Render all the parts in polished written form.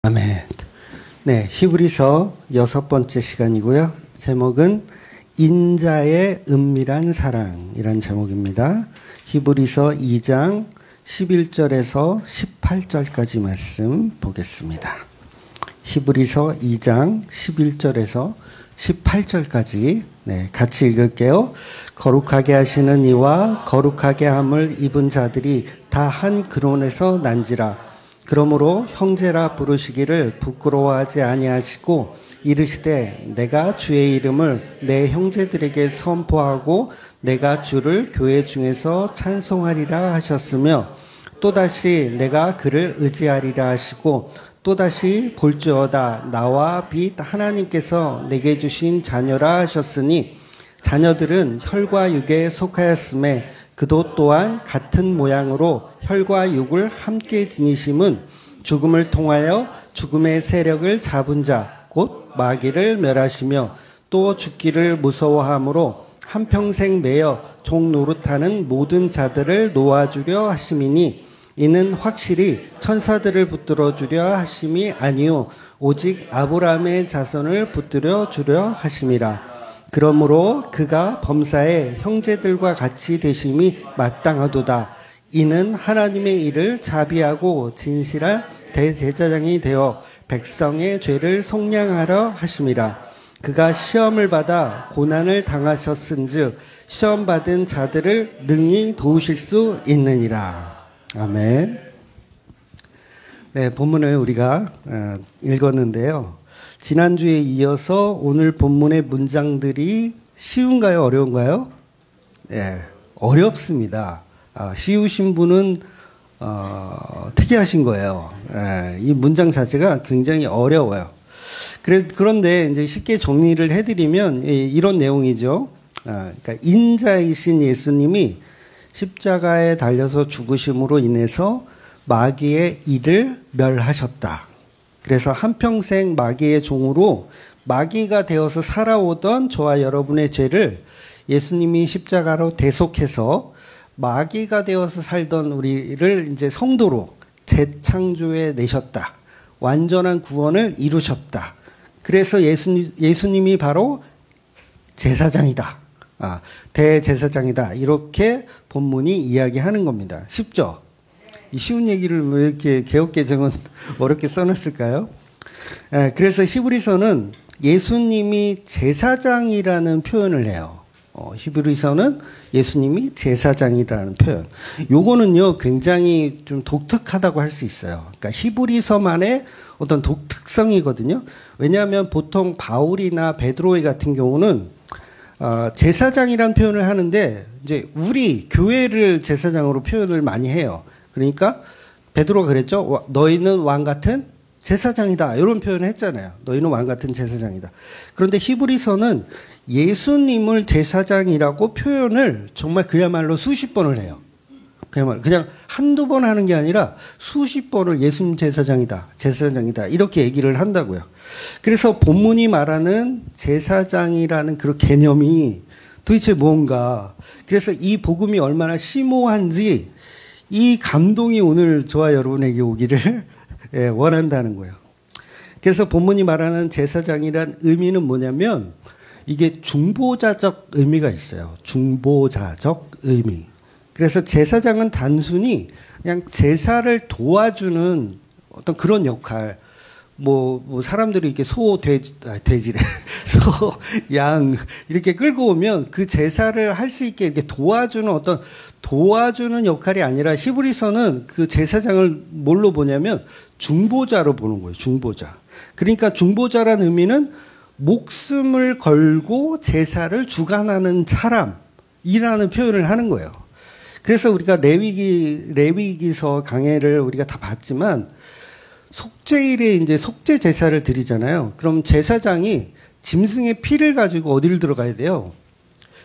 아멘. 네, 히브리서 6번째 시간이고요. 제목은 인자의 은밀한 사랑이란 제목입니다. 히브리서 2장 11절에서 18절까지 말씀 보겠습니다. 히브리서 2장 11절에서 18절까지 같이 읽을게요. 거룩하게 하시는 이와 거룩하게 함을 입은 자들이 다 한 근원에서 난지라. 그러므로 형제라 부르시기를 부끄러워하지 아니하시고 이르시되 내가 주의 이름을 내 형제들에게 선포하고 내가 주를 교회 중에서 찬송하리라 하셨으며 또다시 내가 그를 의지하리라 하시고 또다시 볼지어다 나와 빛 하나님께서 내게 주신 자녀라 하셨으니 자녀들은 혈과 육에 속하였음에 그도 또한 같은 모양으로 혈과 육을 함께 지니심은 죽음을 통하여 죽음의 세력을 잡은 자 곧 마귀를 멸하시며 또 죽기를 무서워함으로 한평생 매여 종 노릇하는 모든 자들을 놓아주려 하심이니 이는 확실히 천사들을 붙들어 주려 하심이 아니요 오직 아브라함의 자손을 붙들어 주려 하심이라. 그러므로 그가 범사에 형제들과 같이 되심이 마땅하도다. 이는 하나님의 일을 자비하고 진실한 대제사장이 되어 백성의 죄를 속량하려 하심이라. 그가 시험을 받아 고난을 당하셨은즉 시험 받은 자들을 능히 도우실 수 있느니라. 아멘. 네, 본문을 우리가 읽었는데요. 지난주에 이어서 오늘 본문의 문장들이 쉬운가요? 어려운가요? 네, 어렵습니다. 쉬우신 분은 특이하신 거예요. 이 문장 자체가 굉장히 어려워요. 그런데 이제 쉽게 정리를 해드리면 이런 내용이죠. 그러니까 인자이신 예수님이 십자가에 달려서 죽으심으로 인해서 마귀의 일을 멸하셨다. 그래서 한평생 마귀의 종으로 마귀가 되어서 살아오던 저와 여러분의 죄를 예수님이 십자가로 대속해서 마귀가 되어서 살던 우리를 이제 성도로 재창조해 내셨다. 완전한 구원을 이루셨다. 그래서 예수님이 바로 제사장이다. 대제사장이다. 이렇게 본문이 이야기하는 겁니다. 쉽죠? 이 쉬운 얘기를 왜 이렇게 개역개정은 어렵게 써놨을까요? 그래서 히브리서는 예수님이 제사장이라는 표현을 해요. 히브리서는 예수님이 제사장이라는 표현. 요거는요, 굉장히 좀 독특하다고 할 수 있어요. 그러니까 히브리서만의 어떤 독특성이거든요. 왜냐하면 보통 바울이나 베드로 같은 경우는 제사장이라는 표현을 하는데 이제 우리 교회를 제사장으로 표현을 많이 해요. 그러니까 베드로가 그랬죠. 너희는 왕 같은 제사장이다. 이런 표현을 했잖아요. 너희는 왕 같은 제사장이다. 그런데 히브리서는 예수님을 제사장이라고 표현을 정말 그야말로 수십 번을 해요. 그냥 한두 번 하는 게 아니라 수십 번을 예수님 제사장이다. 제사장이다. 이렇게 얘기를 한다고요. 그래서 본문이 말하는 제사장이라는 그런 개념이 도대체 뭔가. 그래서 이 복음이 얼마나 심오한지 이 감동이 오늘 저와 여러분에게 오기를 원한다는 거예요. 그래서 본문이 말하는 제사장이란 의미는 뭐냐면 이게 중보자적 의미가 있어요. 중보자적 의미. 그래서 제사장은 단순히 그냥 제사를 도와주는 어떤 그런 역할. 뭐 사람들이 이렇게 돼지래. 소, 양 이렇게 끌고 오면 그 제사를 할 수 있게 이렇게 도와주는 역할이 아니라 히브리서는 그 제사장을 뭘로 보냐면 중보자로 보는 거예요. 중보자. 그러니까 중보자라는 의미는 목숨을 걸고 제사를 주관하는 사람이라는 표현을 하는 거예요. 그래서 우리가 레위기서 강해를 우리가 다 봤지만 속죄일에 이제 속죄 제사를 드리잖아요. 그럼 제사장이 짐승의 피를 가지고 어디를 들어가야 돼요?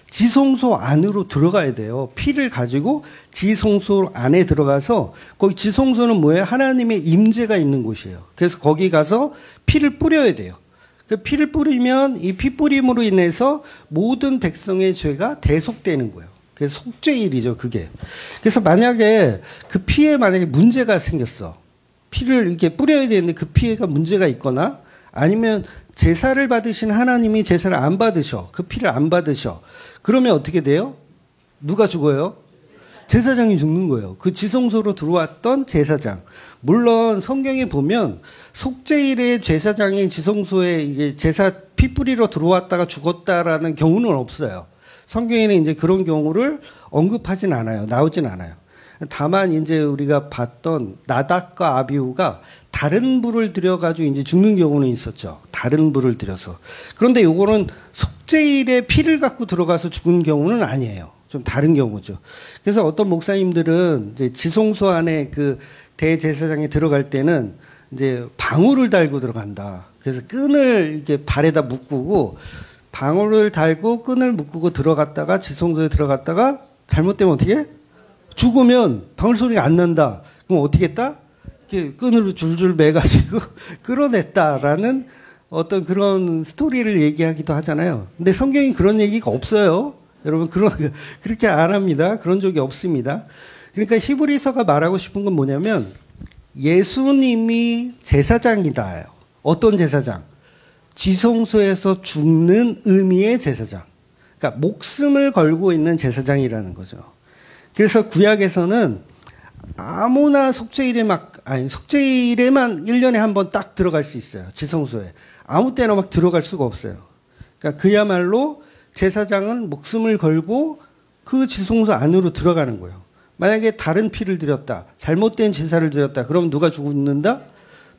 지성소 안으로 들어가야 돼요. 피를 가지고 지성소 안에 들어가서 거기 지성소는 뭐예요? 하나님의 임재가 있는 곳이에요. 그래서 거기 가서 피를 뿌려야 돼요. 그 피를 뿌리면 이 피 뿌림으로 인해서 모든 백성의 죄가 대속되는 거예요. 그래서 속죄일이죠, 그게. 그래서 만약에 그 피에 만약에 문제가 생겼어. 피를 이렇게 뿌려야 되는데 그 피해가 문제가 있거나 아니면 제사를 받으신 하나님이 제사를 안 받으셔. 그 피를 안 받으셔. 그러면 어떻게 돼요? 누가 죽어요? 제사장이 죽는 거예요. 그 지성소로 들어왔던 제사장. 물론 성경에 보면 속죄일에 제사장이 지성소에 이게 제사 피 뿌리러 들어왔다가 죽었다라는 경우는 없어요. 성경에는 이제 그런 경우를 언급하진 않아요. 나오진 않아요. 다만 이제 우리가 봤던 나답과 아비후가 다른 불을 들여가지고 이제 죽는 경우는 있었죠. 다른 불을 들여서. 그런데 요거는 속죄일에 피를 갖고 들어가서 죽은 경우는 아니에요. 좀 다른 경우죠. 그래서 어떤 목사님들은 이제 지성소 안에 그 대제사장이 들어갈 때는 이제 방울을 달고 들어간다. 그래서 끈을 이렇게 발에다 묶고 방울을 달고 끈을 묶고 들어갔다가 지성소에 들어갔다가 잘못되면 어떻게 해? 죽으면 방울 소리가 안 난다. 그럼 어떻게 했다? 이렇게 끈으로 줄줄 매가지고 끌어냈다라는 어떤 그런 스토리를 얘기하기도 하잖아요. 근데 성경에 그런 얘기가 없어요. 여러분, 그렇게 안 합니다. 그런 적이 없습니다. 그러니까 히브리서가 말하고 싶은 건 뭐냐면 예수님이 제사장이다. 어떤 제사장? 지성소에서 죽는 의미의 제사장. 그러니까 목숨을 걸고 있는 제사장이라는 거죠. 그래서 구약에서는 아무나 속죄일에만 1년에 한 번 딱 들어갈 수 있어요. 지성소에. 아무 때나 막 들어갈 수가 없어요. 그러니까 그야말로 제사장은 목숨을 걸고 그 지성소 안으로 들어가는 거예요. 만약에 다른 피를 드렸다, 잘못된 제사를 드렸다, 그럼 누가 죽는다?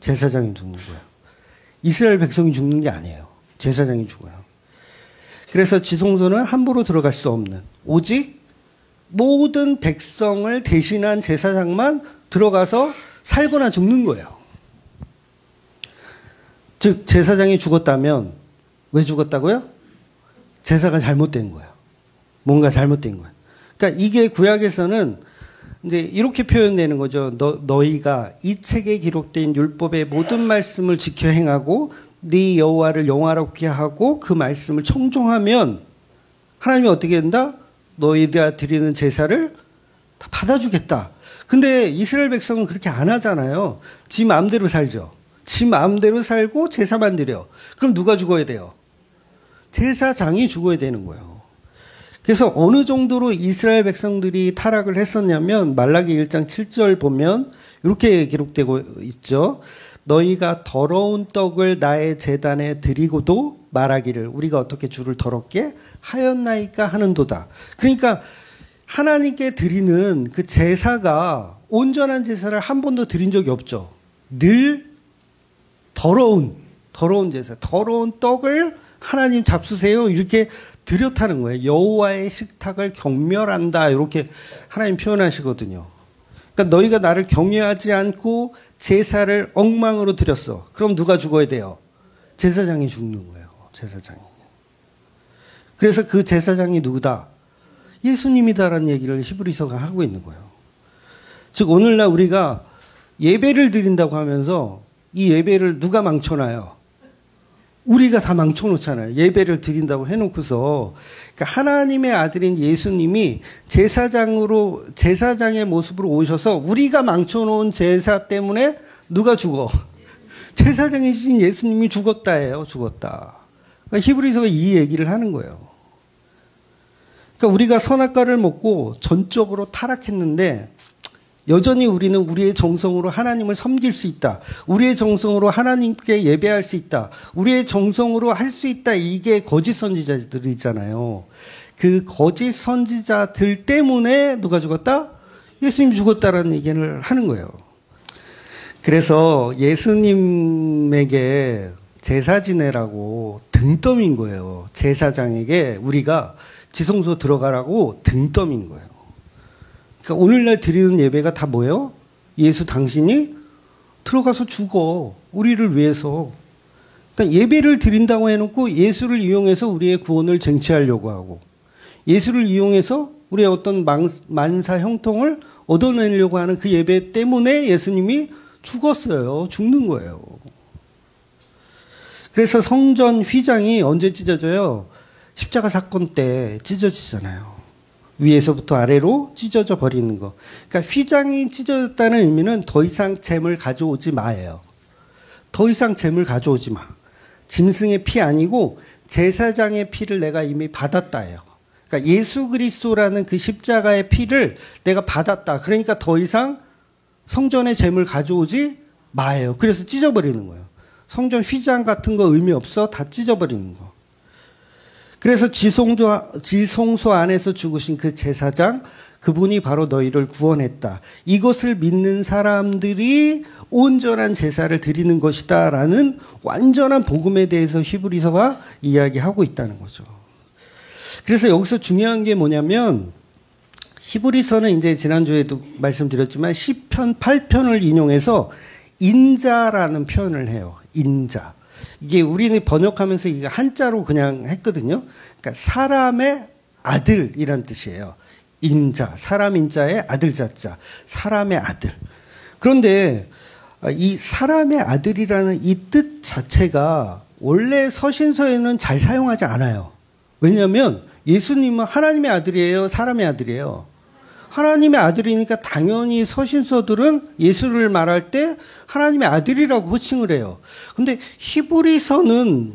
제사장이 죽는 거예요. 이스라엘 백성이 죽는 게 아니에요. 제사장이 죽어요. 그래서 지성소는 함부로 들어갈 수 없는, 오직 모든 백성을 대신한 제사장만 들어가서 살거나 죽는 거예요. 즉 제사장이 죽었다면 왜 죽었다고요? 제사가 잘못된 거예요. 뭔가 잘못된 거예요. 그러니까 이게 구약에서는 이제 이렇게 표현되는 거죠. 너희가 이 책에 기록된 율법의 모든 말씀을 지켜 행하고 네 여호와를 영화롭게 하고 그 말씀을 청종하면 하나님이 어떻게 한다? 너희가 드리는 제사를 다 받아주겠다. 근데 이스라엘 백성은 그렇게 안 하잖아요. 지 마음대로 살죠. 지 마음대로 살고 제사만 드려. 그럼 누가 죽어야 돼요? 제사장이 죽어야 되는 거예요. 그래서 어느 정도로 이스라엘 백성들이 타락을 했었냐면 말라기 1장 7절 보면 이렇게 기록되고 있죠. 너희가 더러운 떡을 나의 제단에 드리고도 말하기를 우리가 어떻게 주를 더럽게 하였나이까 하는도다. 그러니까 하나님께 드리는 그 제사가 온전한 제사를 한 번도 드린 적이 없죠. 늘 더러운 제사, 더러운 떡을 하나님 잡수세요 이렇게 드렸다는 거예요. 여호와의 식탁을 경멸한다 이렇게 하나님 표현하시거든요. 그러니까 너희가 나를 경외하지 않고 제사를 엉망으로 드렸어. 그럼 누가 죽어야 돼요? 제사장이 죽는 거예요. 제사장이. 그래서 그 제사장이 누구다? 예수님이다라는 얘기를 히브리서가 하고 있는 거예요. 즉 오늘날 우리가 예배를 드린다고 하면서 이 예배를 누가 망쳐놔요? 우리가 다 망쳐놓잖아요. 예배를 드린다고 해놓고서. 그러니까 하나님의 아들인 예수님이 제사장의 모습으로 오셔서 우리가 망쳐놓은 제사 때문에 누가 죽어? 제사장이신 예수님이 죽었다예요. 죽었다. 그러니까 히브리서가 이 얘기를 하는 거예요. 그러니까 우리가 선악과를 먹고 전적으로 타락했는데 여전히 우리는 우리의 정성으로 하나님을 섬길 수 있다. 우리의 정성으로 하나님께 예배할 수 있다. 우리의 정성으로 할 수 있다. 이게 거짓 선지자들이잖아요. 그 거짓 선지자들 때문에 누가 죽었다? 예수님이 죽었다라는 얘기를 하는 거예요. 그래서 예수님에게 제사 지내라고 등 떠민 거예요. 제사장에게 우리가 지성소 들어가라고 등 떠민 거예요. 그러니까 오늘날 드리는 예배가 다 뭐예요? 예수 당신이 들어가서 죽어. 우리를 위해서. 그러니까 예배를 드린다고 해놓고 예수를 이용해서 우리의 구원을 쟁취하려고 하고 예수를 이용해서 우리의 어떤 만사 형통을 얻어내려고 하는 그 예배 때문에 예수님이 죽었어요. 죽는 거예요. 그래서 성전 휘장이 언제 찢어져요? 십자가 사건 때 찢어지잖아요. 위에서부터 아래로 찢어져 버리는 거. 그러니까 휘장이 찢어졌다는 의미는 더 이상 잼을 가져오지 마예요. 더 이상 잼을 가져오지 마. 짐승의 피 아니고 제사장의 피를 내가 이미 받았다예요. 그러니까 예수 그리스도라는 그 십자가의 피를 내가 받았다. 그러니까 더 이상 성전의 잼을 가져오지 마예요. 그래서 찢어버리는 거예요. 성전 휘장 같은 거 의미 없어. 다 찢어버리는 거. 그래서 지성소 안에서 죽으신 그 제사장, 그분이 바로 너희를 구원했다. 이것을 믿는 사람들이 온전한 제사를 드리는 것이다. 라는 완전한 복음에 대해서 히브리서가 이야기하고 있다는 거죠. 그래서 여기서 중요한 게 뭐냐면, 히브리서는 이제 지난주에도 말씀드렸지만 시편 8편을 인용해서 인자라는 표현을 해요. 인자. 이게 우리는 번역하면서 이게 한자로 그냥 했거든요. 그러니까 사람의 아들이란 뜻이에요. 인자, 사람 인자의 아들 자자, 사람의 아들. 그런데 이 사람의 아들이라는 이 뜻 자체가 원래 서신서에는 잘 사용하지 않아요. 왜냐하면 예수님은 하나님의 아들이에요, 사람의 아들이에요. 하나님의 아들이니까 당연히 서신서들은 예수를 말할 때 하나님의 아들이라고 호칭을 해요. 근데 히브리서는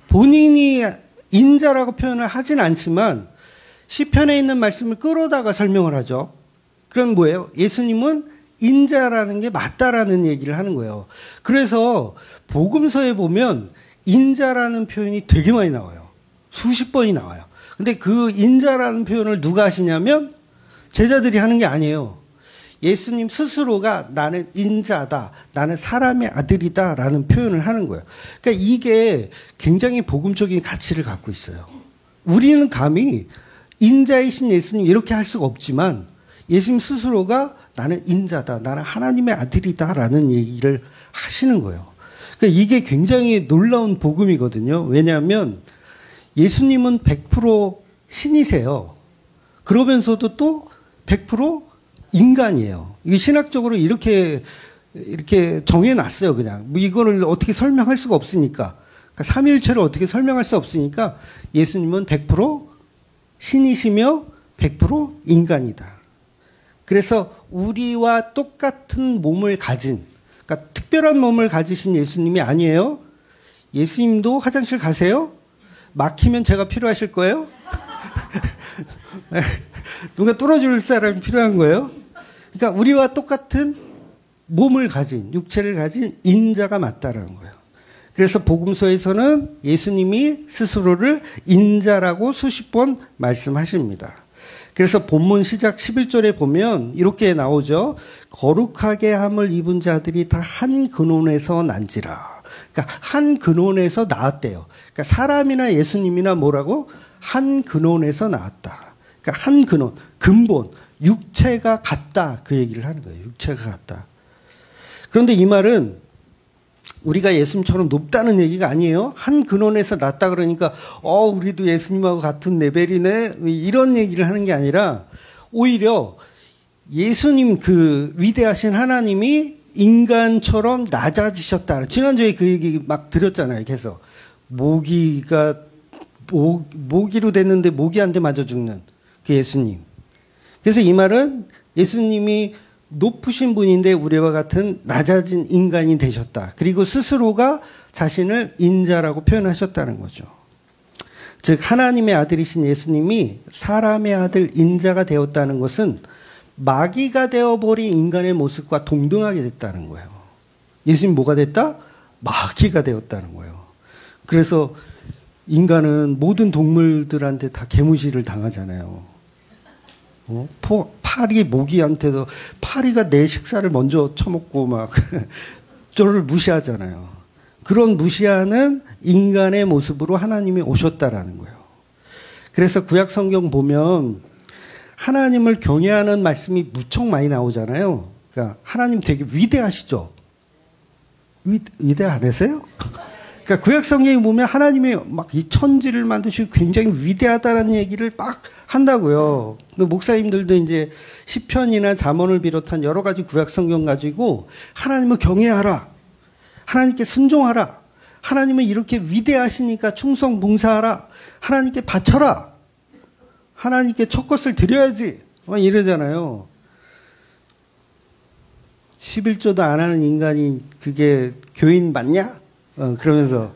본인이 인자라고 표현을 하진 않지만 시편에 있는 말씀을 끌어다가 설명을 하죠. 그럼 뭐예요? 예수님은 인자라는 게 맞다라는 얘기를 하는 거예요. 그래서 복음서에 보면 인자라는 표현이 되게 많이 나와요. 수십 번이 나와요. 근데 그 인자라는 표현을 누가 하시냐면 제자들이 하는 게 아니에요. 예수님 스스로가 나는 인자다, 나는 사람의 아들이다 라는 표현을 하는 거예요. 그러니까 이게 굉장히 복음적인 가치를 갖고 있어요. 우리는 감히 인자이신 예수님 이렇게 할 수가 없지만 예수님 스스로가 나는 인자다, 나는 하나님의 아들이다 라는 얘기를 하시는 거예요. 그러니까 이게 굉장히 놀라운 복음이거든요. 왜냐하면 예수님은 100% 신이세요. 그러면서도 또 100% 인간이에요. 이게 신학적으로 이렇게 정해놨어요, 그냥. 뭐 이거를 어떻게 설명할 수가 없으니까. 그러니까 삼위일체를 어떻게 설명할 수 없으니까 예수님은 100% 신이시며 100% 인간이다. 그래서 우리와 똑같은 몸을 가진, 그러니까 특별한 몸을 가지신 예수님이 아니에요. 예수님도 화장실 가세요? 막히면 제가 필요하실 거예요? 누가 뚫어줄 사람이 필요한 거예요? 그러니까 우리와 똑같은 몸을 가진, 육체를 가진 인자가 맞다라는 거예요. 그래서 복음서에서는 예수님이 스스로를 인자라고 수십 번 말씀하십니다. 그래서 본문 시작 11절에 보면 이렇게 나오죠. 거룩하게 함을 입은 자들이 다 한 근원에서 난지라. 그러니까 한 근원에서 나왔대요. 그러니까 사람이나 예수님이나 뭐라고? 한 근원에서 나왔다. 그러니까 한 근원, 근본, 육체가 같다. 그 얘기를 하는 거예요. 육체가 같다. 그런데 이 말은 우리가 예수님처럼 높다는 얘기가 아니에요. 한 근원에서 났다 그러니까 우리도 예수님하고 같은 레벨이네 이런 얘기를 하는 게 아니라 오히려 예수님 그 위대하신 하나님이 인간처럼 낮아지셨다. 지난주에 그 얘기 막 드렸잖아요. 계속 모기가 모기로 됐는데 모기한테 맞아 죽는 그 예수님. 그래서 이 말은 예수님이 높으신 분인데 우리와 같은 낮아진 인간이 되셨다. 그리고 스스로가 자신을 인자라고 표현하셨다는 거죠. 즉 하나님의 아들이신 예수님이 사람의 아들 인자가 되었다는 것은 마귀가 되어버린 인간의 모습과 동등하게 됐다는 거예요. 예수님 뭐가 됐다? 마귀가 되었다는 거예요. 그래서 인간은 모든 동물들한테 다 개무시를 당하잖아요. 파리 모기한테도 파리가 내 식사를 먼저 처먹고 막 저를 무시하잖아요. 그런 무시하는 인간의 모습으로 하나님이 오셨다라는 거예요. 그래서 구약 성경 보면 하나님을 경외하는 말씀이 무척 많이 나오잖아요. 그러니까 하나님 되게 위대하시죠. 위대 안 하세요? 그러니까 구약 성경에 보면 하나님이 막 이 천지를 만드시고 굉장히 위대하다는 얘기를 막 한다고요. 목사님들도 이제 시편이나 잠언을 비롯한 여러 가지 구약 성경 가지고 하나님을 경외하라. 하나님께 순종하라. 하나님은 이렇게 위대하시니까 충성 봉사하라. 하나님께 바쳐라. 하나님께 첫 것을 드려야지. 막 이러잖아요. 11조도 안 하는 인간이 그게 교인 맞냐? 그러면서.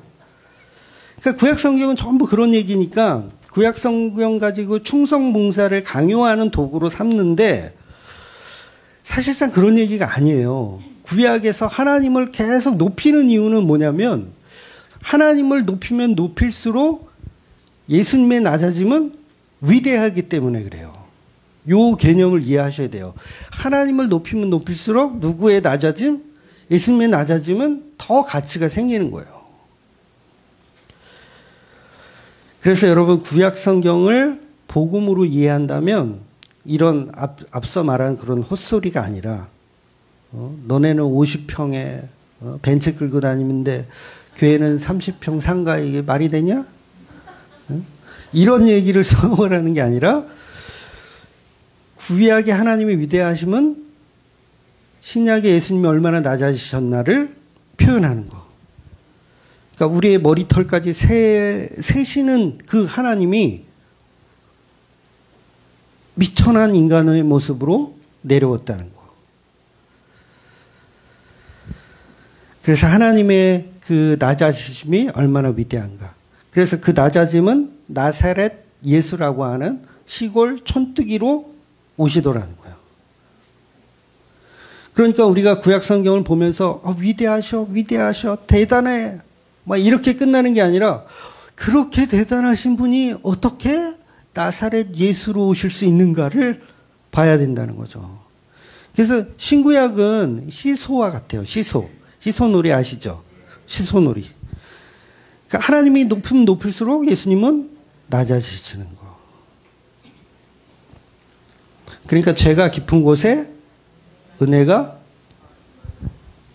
그러니까 구약 성경은 전부 그런 얘기니까 구약 성경 가지고 충성 봉사를 강요하는 도구로 삼는데 사실상 그런 얘기가 아니에요. 구약에서 하나님을 계속 높이는 이유는 뭐냐면 하나님을 높이면 높일수록 예수님의 낮아짐은 위대하기 때문에 그래요. 요 개념을 이해하셔야 돼요. 하나님을 높이면 높일수록 누구의 낮아짐? 예수님의 낮아짐은 더 가치가 생기는 거예요. 그래서 여러분 구약 성경을 복음으로 이해한다면 이런 앞서 말한 그런 헛소리가 아니라 너네는 50평에 벤츠 끌고 다니는데 교회는 30평 상가 이게 말이 되냐? 이런 얘기를 선언하는 게 아니라 구약의 하나님의 위대하심은 신약의 예수님이 얼마나 낮아지셨나를 표현하는 거. 그러니까 우리의 머리털까지 세시는 그 하나님이 미천한 인간의 모습으로 내려왔다는 거. 그래서 하나님의 그 낮아지심이 얼마나 위대한가. 그래서 그 낮아짐은 나사렛 예수라고 하는 시골 촌뜨기로 오시더라는 거예요. 그러니까 우리가 구약 성경을 보면서 위대하셔, 대단해 막 이렇게 끝나는 게 아니라 그렇게 대단하신 분이 어떻게 나사렛 예수로 오실 수 있는가를 봐야 된다는 거죠. 그래서 신구약은 시소와 같아요. 시소놀이 아시죠? 시소놀이. 그러니까 하나님이 높으면 높을수록 예수님은 낮아지시는 거. 그러니까 죄가 깊은 곳에 은혜가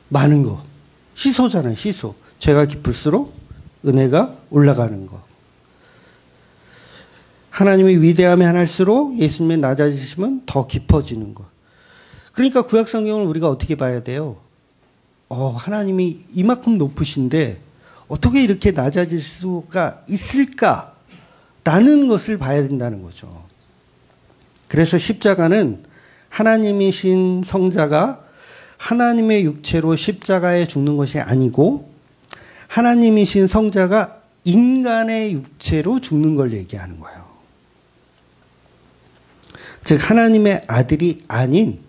많은 거. 시소잖아요. 시소. 죄가 깊을수록 은혜가 올라가는 거. 하나님이 위대함에 한할수록 예수님의 낮아지심은 더 깊어지는 것. 그러니까 구약 성경을 우리가 어떻게 봐야 돼요? 하나님이 이만큼 높으신데 어떻게 이렇게 낮아질 수가 있을까라는 것을 봐야 된다는 거죠. 그래서 십자가는 하나님이신 성자가 하나님의 육체로 십자가에 죽는 것이 아니고 하나님이신 성자가 인간의 육체로 죽는 걸 얘기하는 거예요. 즉 하나님의 아들이 아닌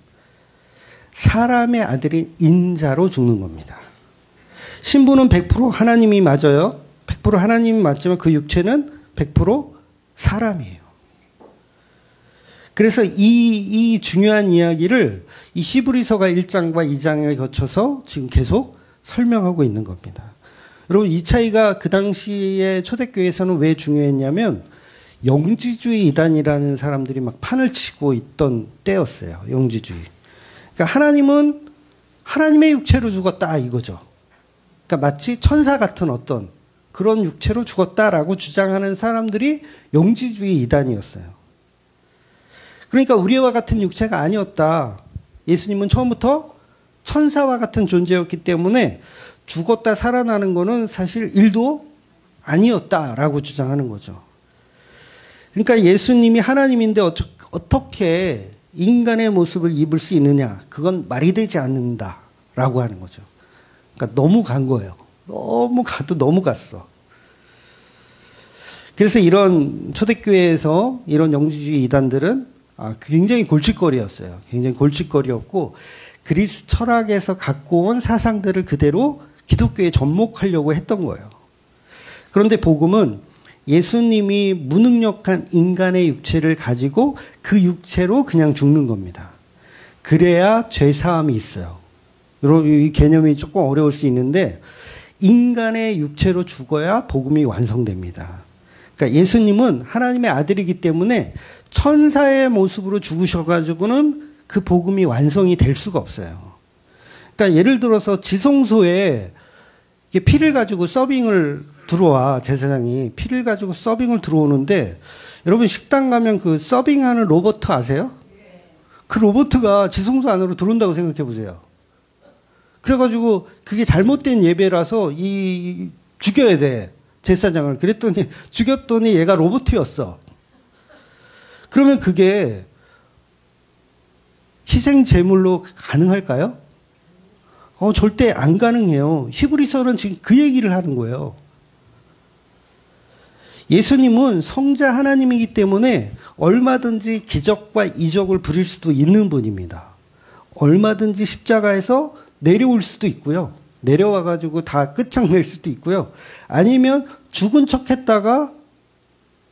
사람의 아들인 인자로 죽는 겁니다. 신부는 100% 하나님이 맞아요. 100% 하나님이 맞지만 그 육체는 100% 사람이에요. 그래서 이 중요한 이야기를 이 히브리서가 1장과 2장을 거쳐서 지금 계속 설명하고 있는 겁니다. 여러분 이 차이가 그 당시에 초대교회에서는 왜 중요했냐면 영지주의 이단이라는 사람들이 막 판을 치고 있던 때였어요. 영지주의. 그러니까 하나님은 하나님의 육체로 죽었다 이거죠. 그러니까 마치 천사 같은 어떤 그런 육체로 죽었다라고 주장하는 사람들이 영지주의 이단이었어요. 그러니까 우리와 같은 육체가 아니었다. 예수님은 처음부터 천사와 같은 존재였기 때문에 죽었다 살아나는 거는 사실 일도 아니었다라고 주장하는 거죠. 그러니까 예수님이 하나님인데 어떻게 인간의 모습을 입을 수 있느냐. 그건 말이 되지 않는다라고 하는 거죠. 그러니까 너무 간 거예요. 너무 갔어. 그래서 이런 초대교회에서 이런 영지주의 이단들은 굉장히 골칫거리였어요. 굉장히 골칫거리였고 그리스 철학에서 갖고 온 사상들을 그대로 기독교에 접목하려고 했던 거예요. 그런데 복음은 예수님이 무능력한 인간의 육체를 가지고 그 육체로 그냥 죽는 겁니다. 그래야 죄사함이 있어요. 이 개념이 조금 어려울 수 있는데 인간의 육체로 죽어야 복음이 완성됩니다. 그러니까 예수님은 하나님의 아들이기 때문에 천사의 모습으로 죽으셔가지고는 그 복음이 완성이 될 수가 없어요. 그러니까 예를 들어서 지성소에 피를 가지고 서빙을 들어와 제사장이 피를 가지고 서빙을 들어오는데 여러분 식당 가면 그 서빙하는 로봇 아세요? 그 로봇가 지성소 안으로 들어온다고 생각해 보세요. 그래가지고 그게 잘못된 예배라서 죽여야 돼 제사장을. 그랬더니 죽였더니 얘가 로봇이었어. 그러면 그게 희생 제물로 가능할까요? 절대 안 가능해요. 히브리서는 지금 그 얘기를 하는 거예요. 예수님은 성자 하나님이기 때문에 얼마든지 기적과 이적을 부릴 수도 있는 분입니다. 얼마든지 십자가에서 내려올 수도 있고요. 내려와가지고 다 끝장낼 수도 있고요. 아니면 죽은 척 했다가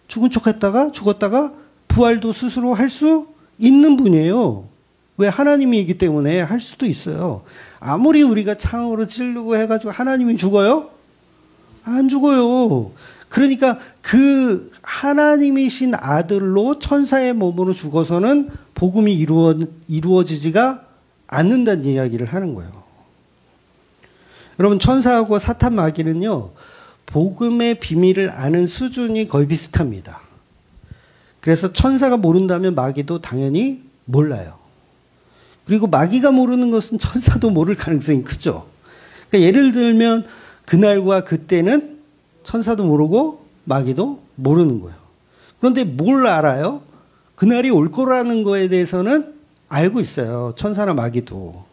죽었다가 부활도 스스로 할 수 있는 분이에요. 왜? 하나님이기 때문에 할 수도 있어요. 아무리 우리가 창으로 찌르고 해가지고 하나님이 죽어요? 안 죽어요. 그러니까 그 하나님이신 아들로 천사의 몸으로 죽어서는 복음이 이루어지지가 않는다는 이야기를 하는 거예요. 여러분, 천사하고 사탄 마귀는요, 복음의 비밀을 아는 수준이 거의 비슷합니다. 그래서 천사가 모른다면 마귀도 당연히 몰라요. 그리고 마귀가 모르는 것은 천사도 모를 가능성이 크죠. 그러니까 예를 들면 그날과 그때는 천사도 모르고 마귀도 모르는 거예요. 그런데 뭘 알아요? 그날이 올 거라는 거에 대해서는 알고 있어요. 천사나 마귀도.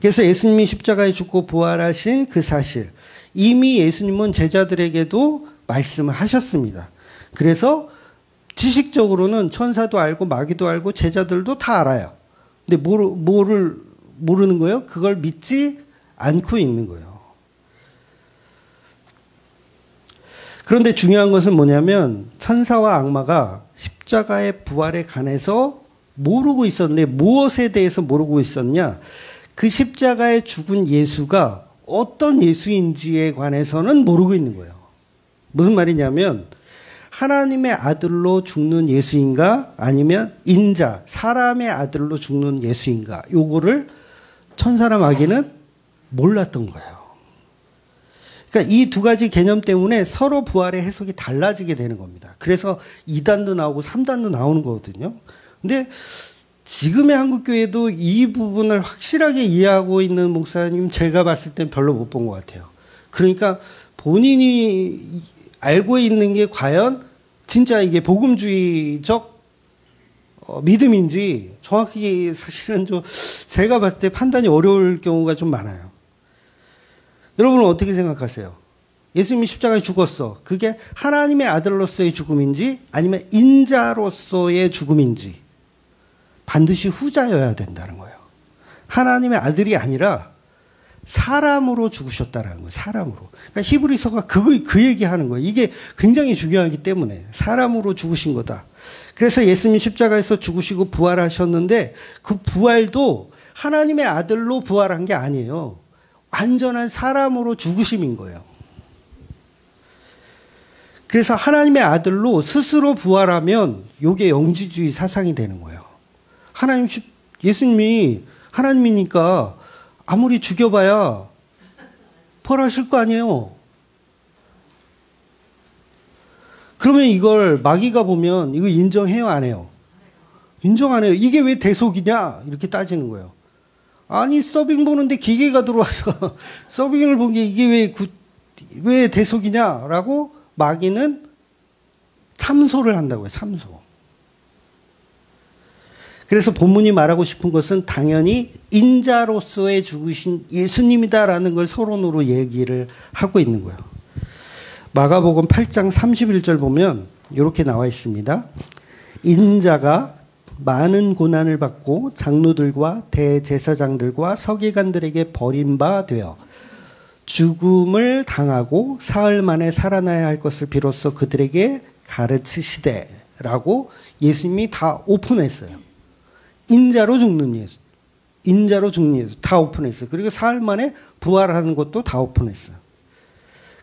그래서 예수님이 십자가에 죽고 부활하신 그 사실, 이미 예수님은 제자들에게도 말씀을 하셨습니다. 그래서 지식적으로는 천사도 알고 마귀도 알고 제자들도 다 알아요. 근데 뭐를 모르는 거예요? 그걸 믿지 않고 있는 거예요. 그런데 중요한 것은 뭐냐면 천사와 악마가 십자가의 부활에 관해서 모르고 있었는데 무엇에 대해서 모르고 있었냐? 그 십자가에 죽은 예수가 어떤 예수인지에 관해서는 모르고 있는 거예요. 무슨 말이냐면 하나님의 아들로 죽는 예수인가 아니면 인자, 사람의 아들로 죽는 예수인가, 요거를 천사나 마귀는 몰랐던 거예요. 그러니까 이 두 가지 개념 때문에 서로 부활의 해석이 달라지게 되는 겁니다. 그래서 2단도 나오고 3단도 나오는 거거든요. 근데 지금의 한국교회도 이 부분을 확실하게 이해하고 있는 목사님 제가 봤을 땐 별로 못 본 것 같아요. 그러니까 본인이 알고 있는 게 과연 진짜 이게 복음주의적 믿음인지 정확히 사실은 좀 제가 봤을 때 판단이 어려울 경우가 좀 많아요. 여러분은 어떻게 생각하세요? 예수님이 십자가에 죽었어. 그게 하나님의 아들로서의 죽음인지 아니면 인자로서의 죽음인지 반드시 후자여야 된다는 거예요. 하나님의 아들이 아니라 사람으로 죽으셨다라는 거예요. 사람으로. 그러니까 히브리서가 그 얘기하는 거예요. 이게 굉장히 중요하기 때문에 사람으로 죽으신 거다. 그래서 예수님이 십자가에서 죽으시고 부활하셨는데 그 부활도 하나님의 아들로 부활한 게 아니에요. 완전한 사람으로 죽으심인 거예요. 그래서 하나님의 아들로 스스로 부활하면 이게 영지주의 사상이 되는 거예요. 예수님이 하나님이니까 아무리 죽여봐야 벌하실 거 아니에요. 그러면 이걸 마귀가 보면 이거 인정해요, 안 해요? 인정 안 해요. 이게 왜 대속이냐? 이렇게 따지는 거예요. 아니, 서빙 보는데 기계가 들어와서 서빙을 본 게 이게 왜 대속이냐라고 마귀는 참소를 한다고요. 참소. 그래서 본문이 말하고 싶은 것은 당연히 인자로서의 죽으신 예수님이다라는 걸 서론으로 얘기를 하고 있는 거예요. 마가복음 8장 31절 보면 이렇게 나와 있습니다. 인자가 많은 고난을 받고 장로들과 대제사장들과 서기관들에게 버림받아 죽음을 당하고 사흘 만에 살아나야 할 것을 비로소 그들에게 가르치시되라고 예수님이 다 오픈했어요. 인자로 죽는 예수, 인자로 죽는 예수 다 오픈했어요. 그리고 사흘 만에 부활하는 것도 다 오픈했어요.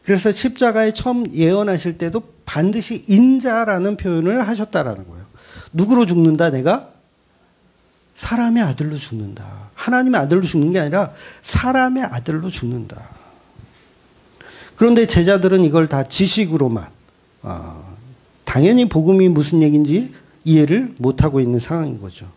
그래서 십자가에 처음 예언하실 때도 반드시 인자라는 표현을 하셨다라는 거예요. 누구로 죽는다? 내가 사람의 아들로 죽는다. 하나님의 아들로 죽는 게 아니라 사람의 아들로 죽는다. 그런데 제자들은 이걸 다 지식으로만 당연히 복음이 무슨 얘기인지 이해를 못하고 있는 상황인 거죠.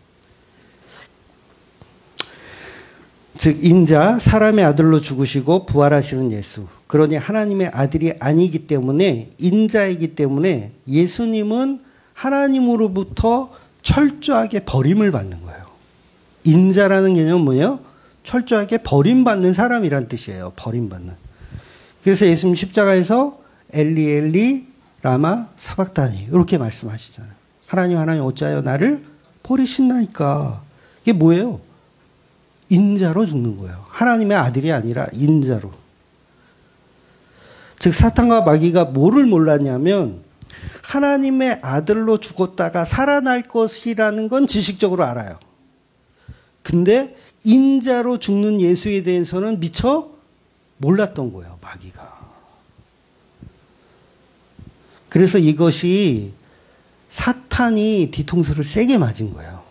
즉 인자, 사람의 아들로 죽으시고 부활하시는 예수. 그러니 하나님의 아들이 아니기 때문에 인자이기 때문에 예수님은 하나님으로부터 철저하게 버림을 받는 거예요. 인자라는 개념은 뭐예요? 철저하게 버림받는 사람이란 뜻이에요. 버림받는. 그래서 예수님 십자가에서 엘리 엘리 라마 사박다니 이렇게 말씀하시잖아요. 하나님 하나님 어찌하여 나를 버리신나이까. 이게 뭐예요? 인자로 죽는 거예요. 하나님의 아들이 아니라 인자로. 즉 사탄과 마귀가 뭐를 몰랐냐면 하나님의 아들로 죽었다가 살아날 것이라는 건 지식적으로 알아요. 근데 인자로 죽는 예수에 대해서는 미처 몰랐던 거예요. 마귀가. 그래서 이것이 사탄이 뒤통수를 세게 맞은 거예요.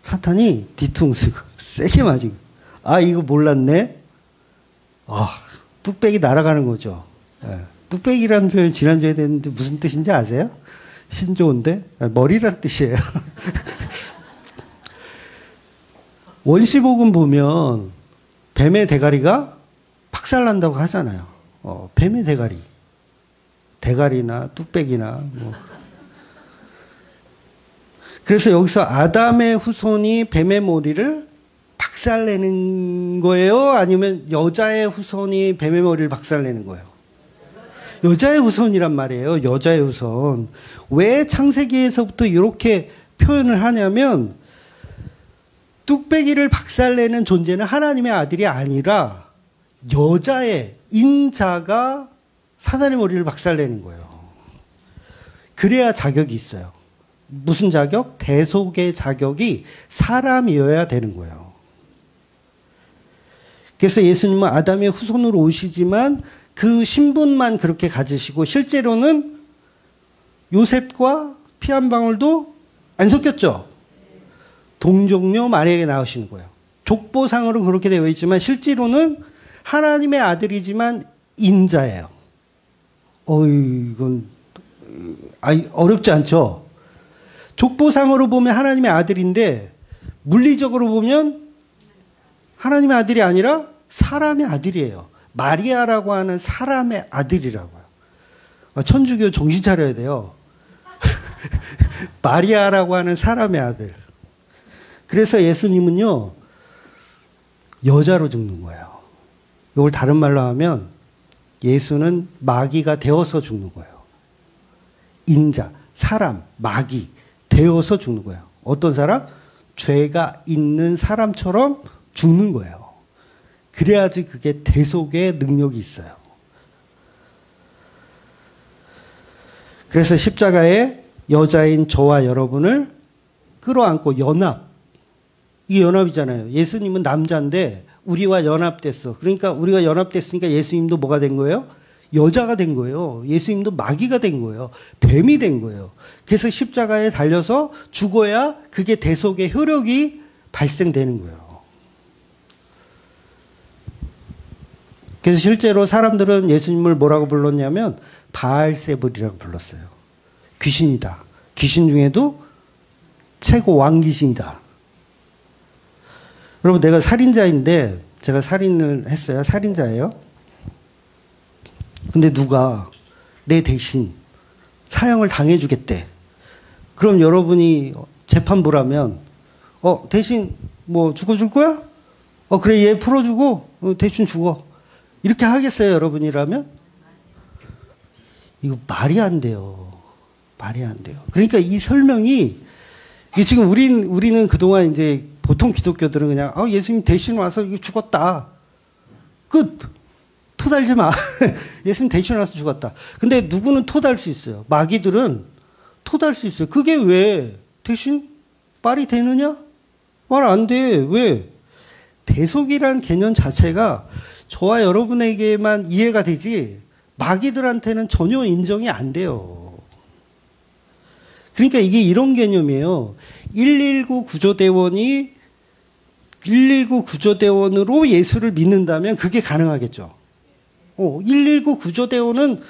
사탄이 뒤통수 세게 맞은 거예요. 아 이거 몰랐네. 아 뚝배기 날아가는 거죠. 네. 뚝배기라는 표현 지난주에 했는데 무슨 뜻인지 아세요? 신조어인데 머리란 뜻이에요. 원시복음 보면 뱀의 대가리가 박살난다고 하잖아요. 뱀의 대가리. 대가리나 뚝배기나 뭐. 그래서 여기서 아담의 후손이 뱀의 머리를 박살내는 거예요? 아니면 여자의 후손이 뱀의 머리를 박살내는 거예요? 여자의 후손이란 말이에요. 여자의 후손. 왜 창세기에서부터 이렇게 표현을 하냐면 뚝배기를 박살내는 존재는 하나님의 아들이 아니라 여자의 인자가 사단의 머리를 박살내는 거예요. 그래야 자격이 있어요. 무슨 자격? 대속의 자격이 사람이어야 되는 거예요. 그래서 예수님은 아담의 후손으로 오시지만 그 신분만 그렇게 가지시고 실제로는 요셉과 피 한 방울도 안 섞였죠. 동정녀 마리아에게 나오시는 거예요. 족보상으로 그렇게 되어 있지만 실제로는 하나님의 아들이지만 인자예요. 이건 어렵지 않죠? 족보상으로 보면 하나님의 아들인데 물리적으로 보면 하나님의 아들이 아니라 사람의 아들이에요. 마리아라고 하는 사람의 아들이라고요. 천주교 정신 차려야 돼요. 마리아라고 하는 사람의 아들. 그래서 예수님은요, 여자로 죽는 거예요. 이걸 다른 말로 하면 예수는 마귀가 되어서 죽는 거예요. 인자, 사람, 마귀 되어서 죽는 거예요. 어떤 사람? 죄가 있는 사람처럼 죽는 거예요. 그래야지 그게 대속의 능력이 있어요. 그래서 십자가에 여자인 저와 여러분을 끌어안고 연합. 이게 연합이잖아요. 예수님은 남자인데 우리와 연합됐어. 그러니까 우리가 연합됐으니까 예수님도 뭐가 된 거예요? 여자가 된 거예요. 예수님도 마귀가 된 거예요. 뱀이 된 거예요. 그래서 십자가에 달려서 죽어야 그게 대속의 효력이 발생되는 거예요. 그래서 실제로 사람들은 예수님을 뭐라고 불렀냐면 바알세불이라고 불렀어요. 귀신이다. 귀신 중에도 최고 왕귀신이다. 여러분 내가 살인자인데 제가 살인을 했어요. 살인자예요. 근데 누가 내 대신 사형을 당해주겠대. 그럼 여러분이 재판부라면 대신 뭐 죽어줄 거야? 그래 얘 풀어주고 대신 죽어. 이렇게 하겠어요 여러분이라면? 이거 말이 안 돼요. 말이 안 돼요. 그러니까 이 설명이 지금 우리는 그동안 이제 보통 기독교들은 그냥 예수님 대신 와서 이거 죽었다. 끝. 토달지 마. 예수님 대신 와서 죽었다. 근데 누구는 토달 수 있어요. 마귀들은 토달 수 있어요. 그게 왜 대신 말이 되느냐? 말 안 돼. 왜? 대속이란 개념 자체가 저와 여러분에게만 이해가 되지 마귀들한테는 전혀 인정이 안 돼요. 그러니까 이게 이런 개념이에요. 119 구조대원으로 예수를 믿는다면 그게 가능하겠죠. 119 구조대원은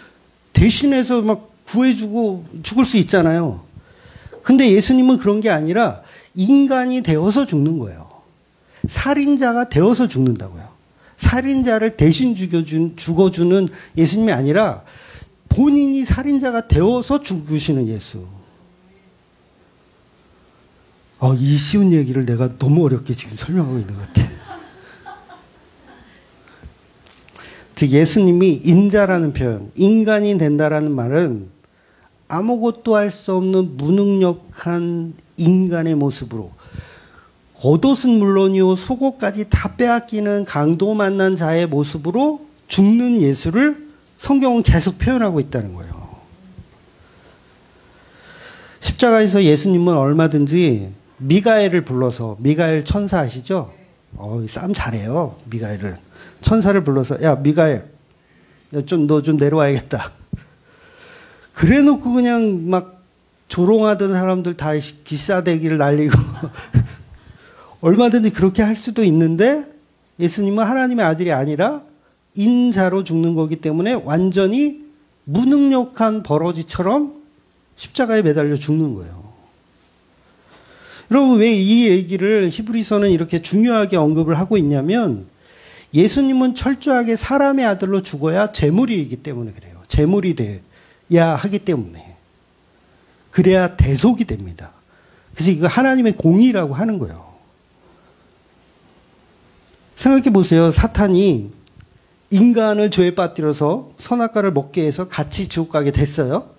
대신해서 막 구해주고 죽을 수 있잖아요. 근데 예수님은 그런 게 아니라 인간이 되어서 죽는 거예요. 살인자가 되어서 죽는다고요. 살인자를 대신 죽어주는 예수님이 아니라 본인이 살인자가 되어서 죽으시는 예수. 이 쉬운 얘기를 내가 너무 어렵게 지금 설명하고 있는 것 같아. 즉 예수님이 인자라는 표현, 인간이 된다라는 말은 아무것도 할 수 없는 무능력한 인간의 모습으로 겉옷은 물론이요 속옷까지 다 빼앗기는 강도 만난 자의 모습으로 죽는 예수를 성경은 계속 표현하고 있다는 거예요. 십자가에서 예수님은 얼마든지 미가엘을 불러서, 미가엘 천사 아시죠? 싸움 잘해요, 미가엘은. 천사를 불러서, 야, 미가엘, 너 좀 내려와야겠다. 그래 놓고 그냥 막 조롱하던 사람들 다 기싸대기를 날리고, 얼마든지 그렇게 할 수도 있는데, 예수님은 하나님의 아들이 아니라 인자로 죽는 거기 때문에 완전히 무능력한 버러지처럼 십자가에 매달려 죽는 거예요. 여러분, 왜 이 얘기를 히브리서는 이렇게 중요하게 언급을 하고 있냐면 예수님은 철저하게 사람의 아들로 죽어야 제물이기 때문에 그래요. 제물이 돼야 하기 때문에. 그래야 대속이 됩니다. 그래서 이거 하나님의 공의라고 하는 거예요. 생각해 보세요. 사탄이 인간을 죄에 빠뜨려서 선악과를 먹게 해서 같이 지옥 가게 됐어요.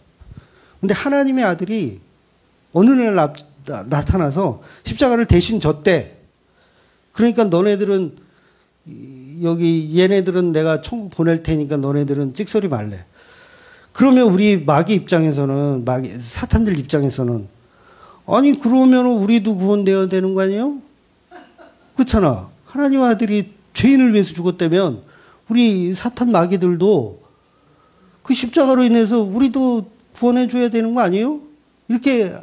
근데 하나님의 아들이 어느 날 나타나서 십자가를 대신 졌대. 그러니까 너네들은 얘네들은 내가 천국 보낼 테니까 너네들은 찍소리 말래. 그러면 우리 마귀 입장에서는, 사탄들 입장에서는, 아니 그러면 우리도 구원되어야 되는 거 아니에요? 그렇잖아. 하나님 아들이 죄인을 위해서 죽었다면 우리 사탄 마귀들도 그 십자가로 인해서 우리도 구원해줘야 되는 거 아니에요? 이렇게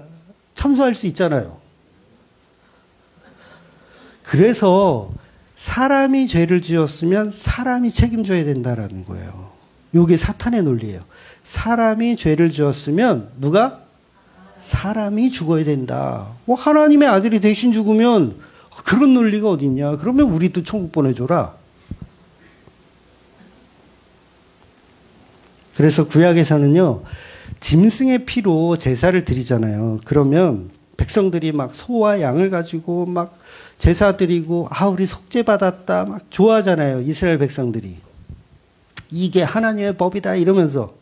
참소할 수 있잖아요. 그래서 사람이 죄를 지었으면 사람이 책임져야 된다라는 거예요. 이게 사탄의 논리예요. 사람이 죄를 지었으면 누가? 사람이 죽어야 된다. 하나님의 아들이 대신 죽으면 그런 논리가 어디 있냐. 그러면 우리도 천국 보내줘라. 그래서 구약에서는요, 짐승의 피로 제사를 드리잖아요. 그러면 백성들이 막 소와 양을 가지고 막 제사 드리고, 우리 속죄 받았다 막 좋아하잖아요. 이스라엘 백성들이. 이게 하나님의 법이다 이러면서.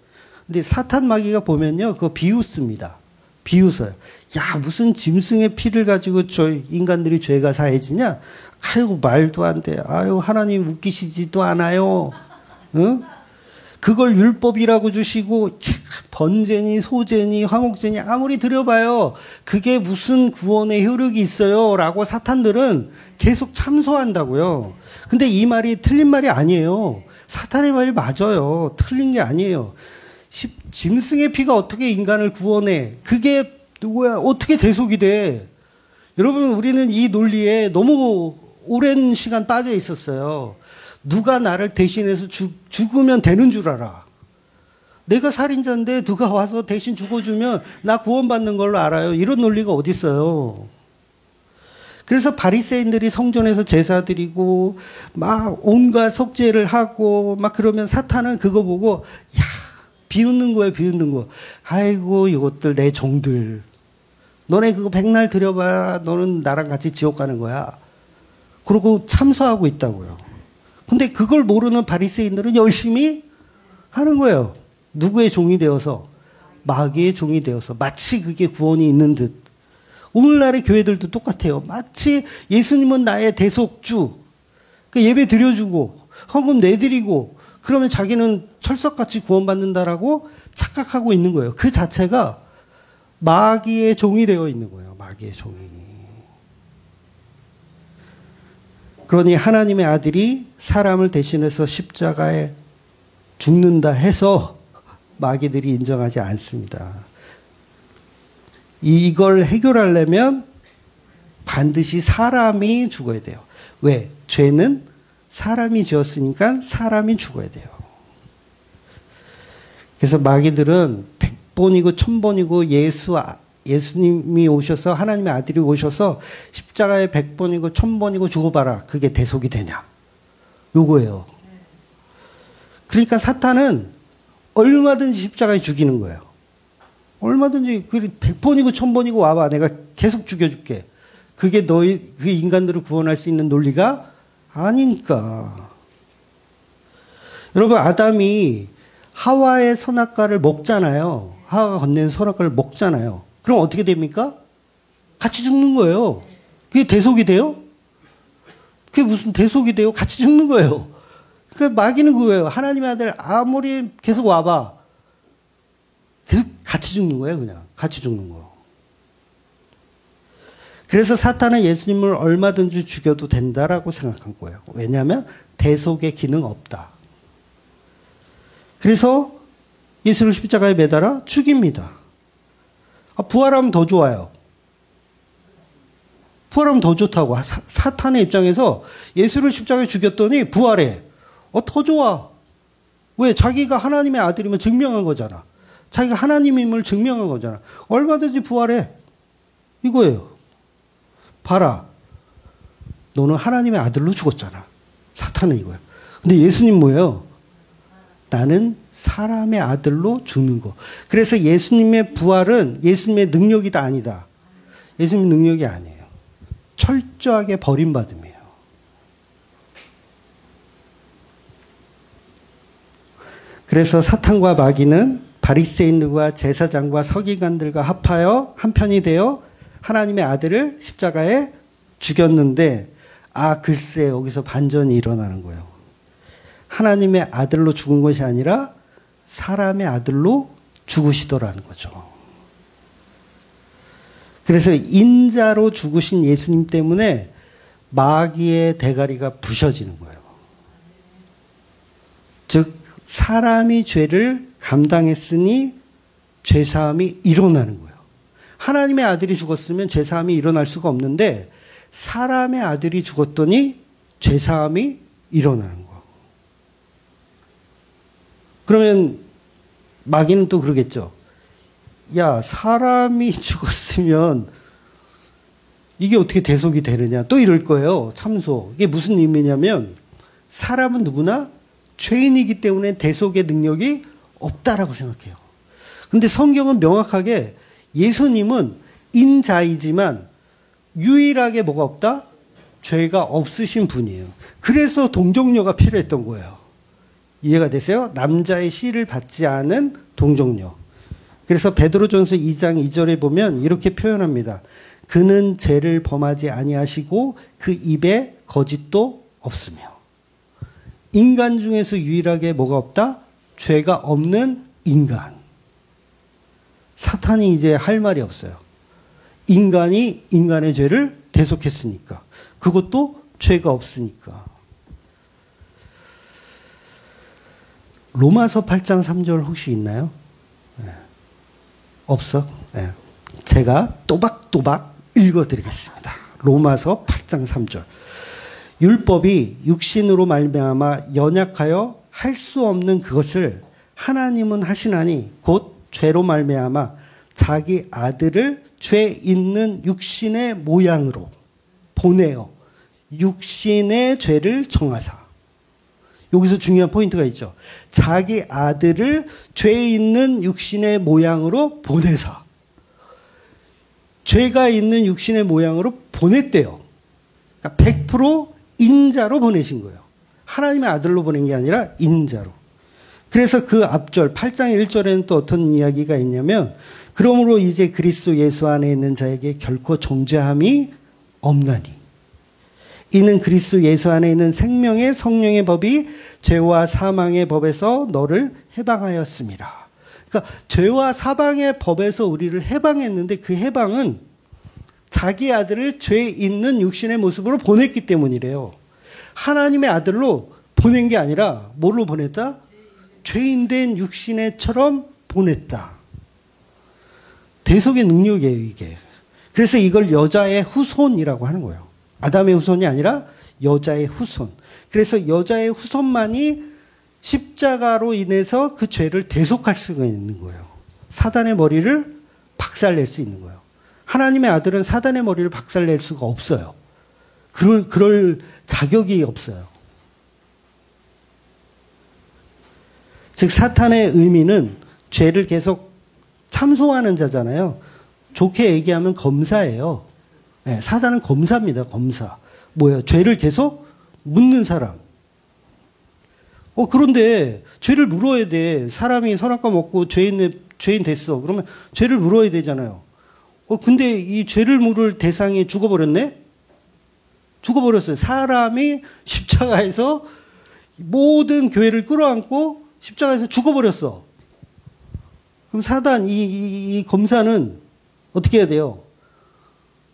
근데 사탄 마귀가 보면요, 그거 비웃습니다. 비웃어요. 야, 무슨 짐승의 피를 가지고 저 인간들이 죄가 사해지냐? 아이고, 말도 안 돼. 아유, 하나님 웃기시지도 않아요. 응? 그걸 율법이라고 주시고, 번제니, 소제니, 화목제니, 아무리 드려봐요. 그게 무슨 구원의 효력이 있어요. 라고 사탄들은 계속 참소한다고요. 근데 이 말이 틀린 말이 아니에요. 사탄의 말이 맞아요. 틀린 게 아니에요. 짐승의 피가 어떻게 인간을 구원해? 그게 누구야? 어떻게 대속이 돼? 여러분, 우리는 이 논리에 너무 오랜 시간 빠져 있었어요. 누가 나를 대신해서 죽으면 되는 줄 알아. 내가 살인자인데 누가 와서 대신 죽어주면 나 구원받는 걸로 알아요. 이런 논리가 어디 있어요. 그래서 바리새인들이 성전에서 제사 드리고 막 온갖 속죄를 하고 막 그러면 사탄은 그거 보고 비웃는 거예요. 비웃는 거. 아이고 이것들 내 종들. 너네 그거 백날 드려봐야 너는 나랑 같이 지옥 가는 거야. 그러고 참소하고 있다고요. 근데 그걸 모르는 바리새인들은 열심히 하는 거예요. 누구의 종이 되어서? 마귀의 종이 되어서. 마치 그게 구원이 있는 듯. 오늘날의 교회들도 똑같아요. 마치 예수님은 나의 대속주. 그러니까 예배 드려주고 헌금 내드리고 그러면 자기는 철석같이 구원받는다라고 착각하고 있는 거예요. 그 자체가 마귀의 종이 되어 있는 거예요. 마귀의 종이. 그러니 하나님의 아들이 사람을 대신해서 십자가에 죽는다 해서 마귀들이 인정하지 않습니다. 이걸 해결하려면 반드시 사람이 죽어야 돼요. 왜? 죄는 사람이 지었으니까 사람이 죽어야 돼요. 그래서 마귀들은 100번이고 1000번이고 예수님이 오셔서 하나님의 아들이 오셔서 십자가에 100번이고 1000번이고 죽어봐라. 그게 대속이 되냐. 요거예요. 그러니까 사탄은 얼마든지 십자가에 죽이는 거예요. 얼마든지 100번이고 1000번이고 와봐. 내가 계속 죽여줄게. 그게 그 인간들을 구원할 수 있는 논리가 아니니까. 여러분, 아담이 하와의 선악과를 먹잖아요. 하와가 건넨 선악과를 먹잖아요. 그럼 어떻게 됩니까? 같이 죽는 거예요. 그게 대속이 돼요? 그게 무슨 대속이 돼요? 같이 죽는 거예요. 그러니까 마귀는 그거예요. 하나님의 아들 아무리 계속 와봐. 계속 같이 죽는 거예요, 그냥. 같이 죽는 거. 그래서 사탄은 예수님을 얼마든지 죽여도 된다라고 생각한 거예요. 왜냐하면 대속의 기능 없다. 그래서 예수를 십자가에 매달아 죽입니다. 부활하면 더 좋아요. 부활하면 더 좋다고. 사탄의 입장에서 예수를 십자가에 죽였더니 부활해. 더 좋아. 왜? 자기가 하나님의 아들이면 증명한 거잖아. 자기가 하나님임을 증명한 거잖아. 얼마든지 부활해. 이거예요. 봐라. 너는 하나님의 아들로 죽었잖아. 사탄은 이거예요. 근데 예수님 뭐예요? 나는 사람의 아들로 죽는 거. 그래서 예수님의 부활은 예수님의 능력이다 아니다. 예수님 능력이 아니에요. 철저하게 버림받음이에요. 그래서 사탄과 마귀는 바리새인들과 제사장과 서기관들과 합하여 한편이 되어 하나님의 아들을 십자가에 죽였는데, 글쎄 여기서 반전이 일어나는 거예요. 하나님의 아들로 죽은 것이 아니라 사람의 아들로 죽으시더라는 거죠. 그래서 인자로 죽으신 예수님 때문에 마귀의 대가리가 부셔지는 거예요. 즉 사람이 죄를 감당했으니 죄사함이 일어나는 거예요. 하나님의 아들이 죽었으면 죄사함이 일어날 수가 없는데 사람의 아들이 죽었더니 죄사함이 일어나는 거예요. 그러면 마귀는 또 그러겠죠. 야, 사람이 죽었으면 이게 어떻게 대속이 되느냐. 또 이럴 거예요. 참소. 이게 무슨 의미냐면 사람은 누구나 죄인이기 때문에 대속의 능력이 없다라고 생각해요. 근데 성경은 명확하게 예수님은 인자이지만 유일하게 뭐가 없다? 죄가 없으신 분이에요. 그래서 동정녀가 필요했던 거예요. 이해가 되세요? 남자의 씨를 받지 않은 동정녀. 그래서 베드로전서 2장 2절에 보면 이렇게 표현합니다. 그는 죄를 범하지 아니하시고 그 입에 거짓도 없으며. 인간 중에서 유일하게 뭐가 없다? 죄가 없는 인간. 사탄이 이제 할 말이 없어요. 인간이 인간의 죄를 대속했으니까. 그것도 죄가 없으니까. 로마서 8장 3절 혹시 있나요? 네. 없어? 네. 제가 또박또박 읽어드리겠습니다. 로마서 8장 3절. 율법이 육신으로 말미암아 연약하여 할 수 없는 그것을 하나님은 하시나니 곧 죄로 말미암아 자기 아들을 죄 있는 육신의 모양으로 보내어 육신의 죄를 정하사. 여기서 중요한 포인트가 있죠. 자기 아들을 죄 있는 육신의 모양으로 보내사. 죄가 있는 육신의 모양으로 보냈대요. 그러니까 100% 인자로 보내신 거예요. 하나님의 아들로 보낸 게 아니라 인자로. 그래서 그 앞절 8장 1절에는 또 어떤 이야기가 있냐면 그러므로 이제 그리스도 예수 안에 있는 자에게 결코 정죄함이 없나니 이는 그리스도 예수 안에 있는 생명의 성령의 법이 죄와 사망의 법에서 너를 해방하였습니다. 그러니까 죄와 사망의 법에서 우리를 해방했는데 그 해방은 자기 아들을 죄 있는 육신의 모습으로 보냈기 때문이래요. 하나님의 아들로 보낸 게 아니라 뭘로 보냈다? 죄인된 육신의처럼 보냈다. 대속의 능력이에요, 이게. 그래서 이걸 여자의 후손이라고 하는 거예요. 아담의 후손이 아니라 여자의 후손. 그래서 여자의 후손만이 십자가로 인해서 그 죄를 대속할 수가 있는 거예요. 사단의 머리를 박살낼 수 있는 거예요. 하나님의 아들은 사단의 머리를 박살낼 수가 없어요. 그럴 자격이 없어요. 즉 사탄의 의미는 죄를 계속 참소하는 자잖아요. 좋게 얘기하면 검사예요. 네, 사단은 검사입니다. 검사. 뭐야? 죄를 계속 묻는 사람. 그런데 죄를 물어야 돼. 사람이 선악과 먹고 죄인 됐어. 그러면 죄를 물어야 되잖아요. 근데 이 죄를 물을 대상이 죽어버렸네? 죽어버렸어요. 사람이 십자가에서 모든 교회를 끌어안고 십자가에서 죽어버렸어. 그럼 사단, 이 검사는 어떻게 해야 돼요?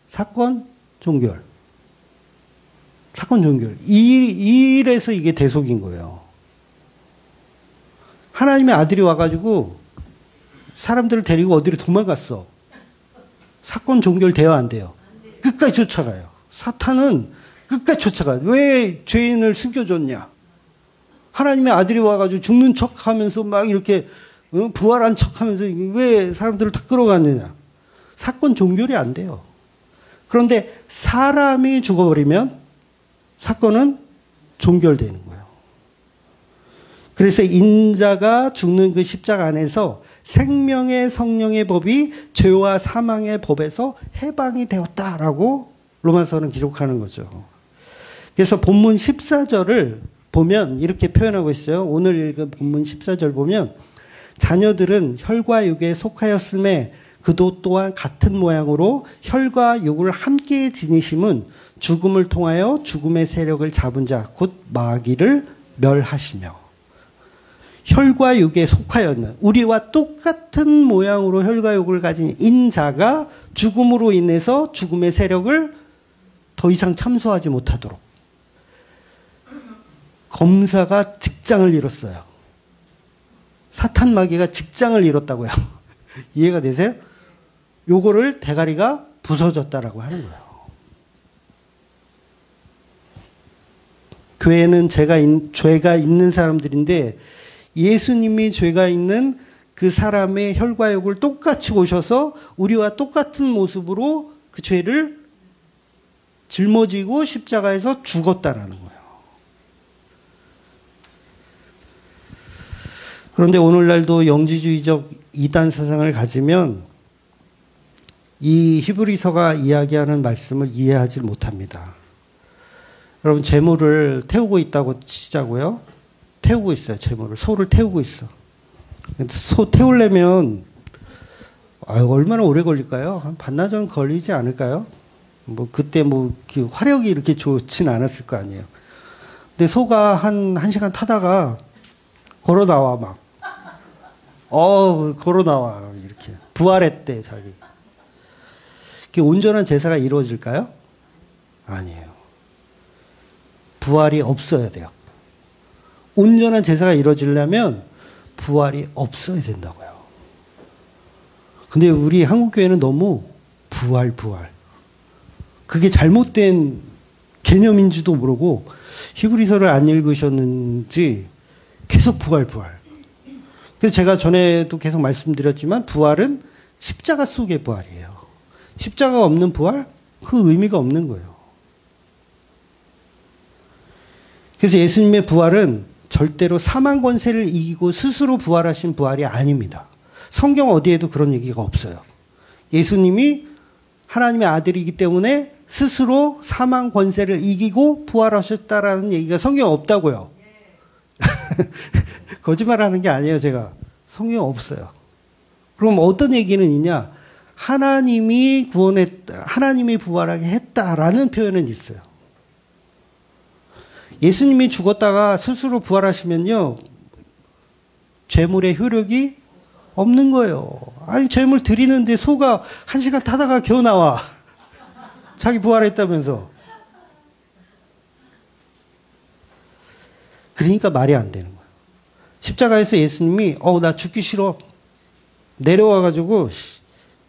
사건 종결. 사건 종결. 이래서 이게 대속인 거예요. 하나님의 아들이 와가지고 사람들을 데리고 어디로 도망갔어. 사건 종결돼야 안 돼요. 끝까지 쫓아가요. 사탄은 끝까지 쫓아가요. 왜 죄인을 숨겨줬냐? 하나님의 아들이 와가지고 죽는 척 하면서 막 이렇게 부활한 척 하면서 왜 사람들을 다 끌어갔느냐? 사건 종결이 안 돼요. 그런데 사람이 죽어버리면 사건은 종결되는 거예요. 그래서 인자가 죽는 그 십자가 안에서 생명의 성령의 법이 죄와 사망의 법에서 해방이 되었다라고 로마서는 기록하는 거죠. 그래서 본문 14절을 보면 이렇게 표현하고 있어요. 오늘 읽은 본문 14절 보면 자녀들은 혈과 육에 속하였음에 그도 또한 같은 모양으로 혈과 육을 함께 지니심은 죽음을 통하여 죽음의 세력을 잡은 자 곧 마귀를 멸하시며 혈과 육에 속하였는 우리와 똑같은 모양으로 혈과 육을 가진 인자가 죽음으로 인해서 죽음의 세력을 더 이상 참소하지 못하도록 검사가 직장을 잃었어요. 사탄 마귀가 직장을 잃었다고요. 이해가 되세요? 요거를 대가리가 부서졌다라고 하는 거예요. 교회는 죄가 있는 사람들인데 예수님이 죄가 있는 그 사람의 혈과 육을 똑같이 오셔서 우리와 똑같은 모습으로 그 죄를 짊어지고 십자가에서 죽었다라는 거예요. 그런데 오늘날도 영지주의적 이단 사상을 가지면 이 히브리서가 이야기하는 말씀을 이해하지 못합니다. 여러분 재물을 태우고 있다고 치자고요. 태우고 있어요. 재물을. 소를 태우고 있어. 소 태우려면 얼마나 오래 걸릴까요? 한 반나절 걸리지 않을까요? 그때 화력이 이렇게 좋진 않았을 거 아니에요. 근데 소가 한 시간 타다가 걸어 나와 막. 걸어 나와 이렇게. 부활했대 자기. 온전한 제사가 이루어질까요? 아니에요. 부활이 없어야 돼요. 온전한 제사가 이루어지려면 부활이 없어야 된다고요. 근데 우리 한국교회는 너무 부활. 그게 잘못된 개념인지도 모르고 히브리서를 안 읽으셨는지 계속 부활. 그래서 제가 전에도 계속 말씀드렸지만 부활은 십자가 속의 부활이에요. 십자가가 없는 부활? 그 의미가 없는 거예요. 그래서 예수님의 부활은 절대로 사망 권세를 이기고 스스로 부활하신 부활이 아닙니다. 성경 어디에도 그런 얘기가 없어요. 예수님이 하나님의 아들이기 때문에 스스로 사망 권세를 이기고 부활하셨다라는 얘기가 성경에 없다고요. 거짓말하는 게 아니에요, 제가. 성경에 없어요. 그럼 어떤 얘기는 있냐? 하나님이 하나님이 부활하게 했다라는 표현은 있어요. 예수님이 죽었다가 스스로 부활하시면요, 죄물의 효력이 없는 거예요. 아니, 죄물 드리는데 소가 1시간 타다가 겨우 나와. 자기 부활했다면서. 그러니까 말이 안 되는 거예요. 십자가에서 예수님이, 나 죽기 싫어. 내려와가지고,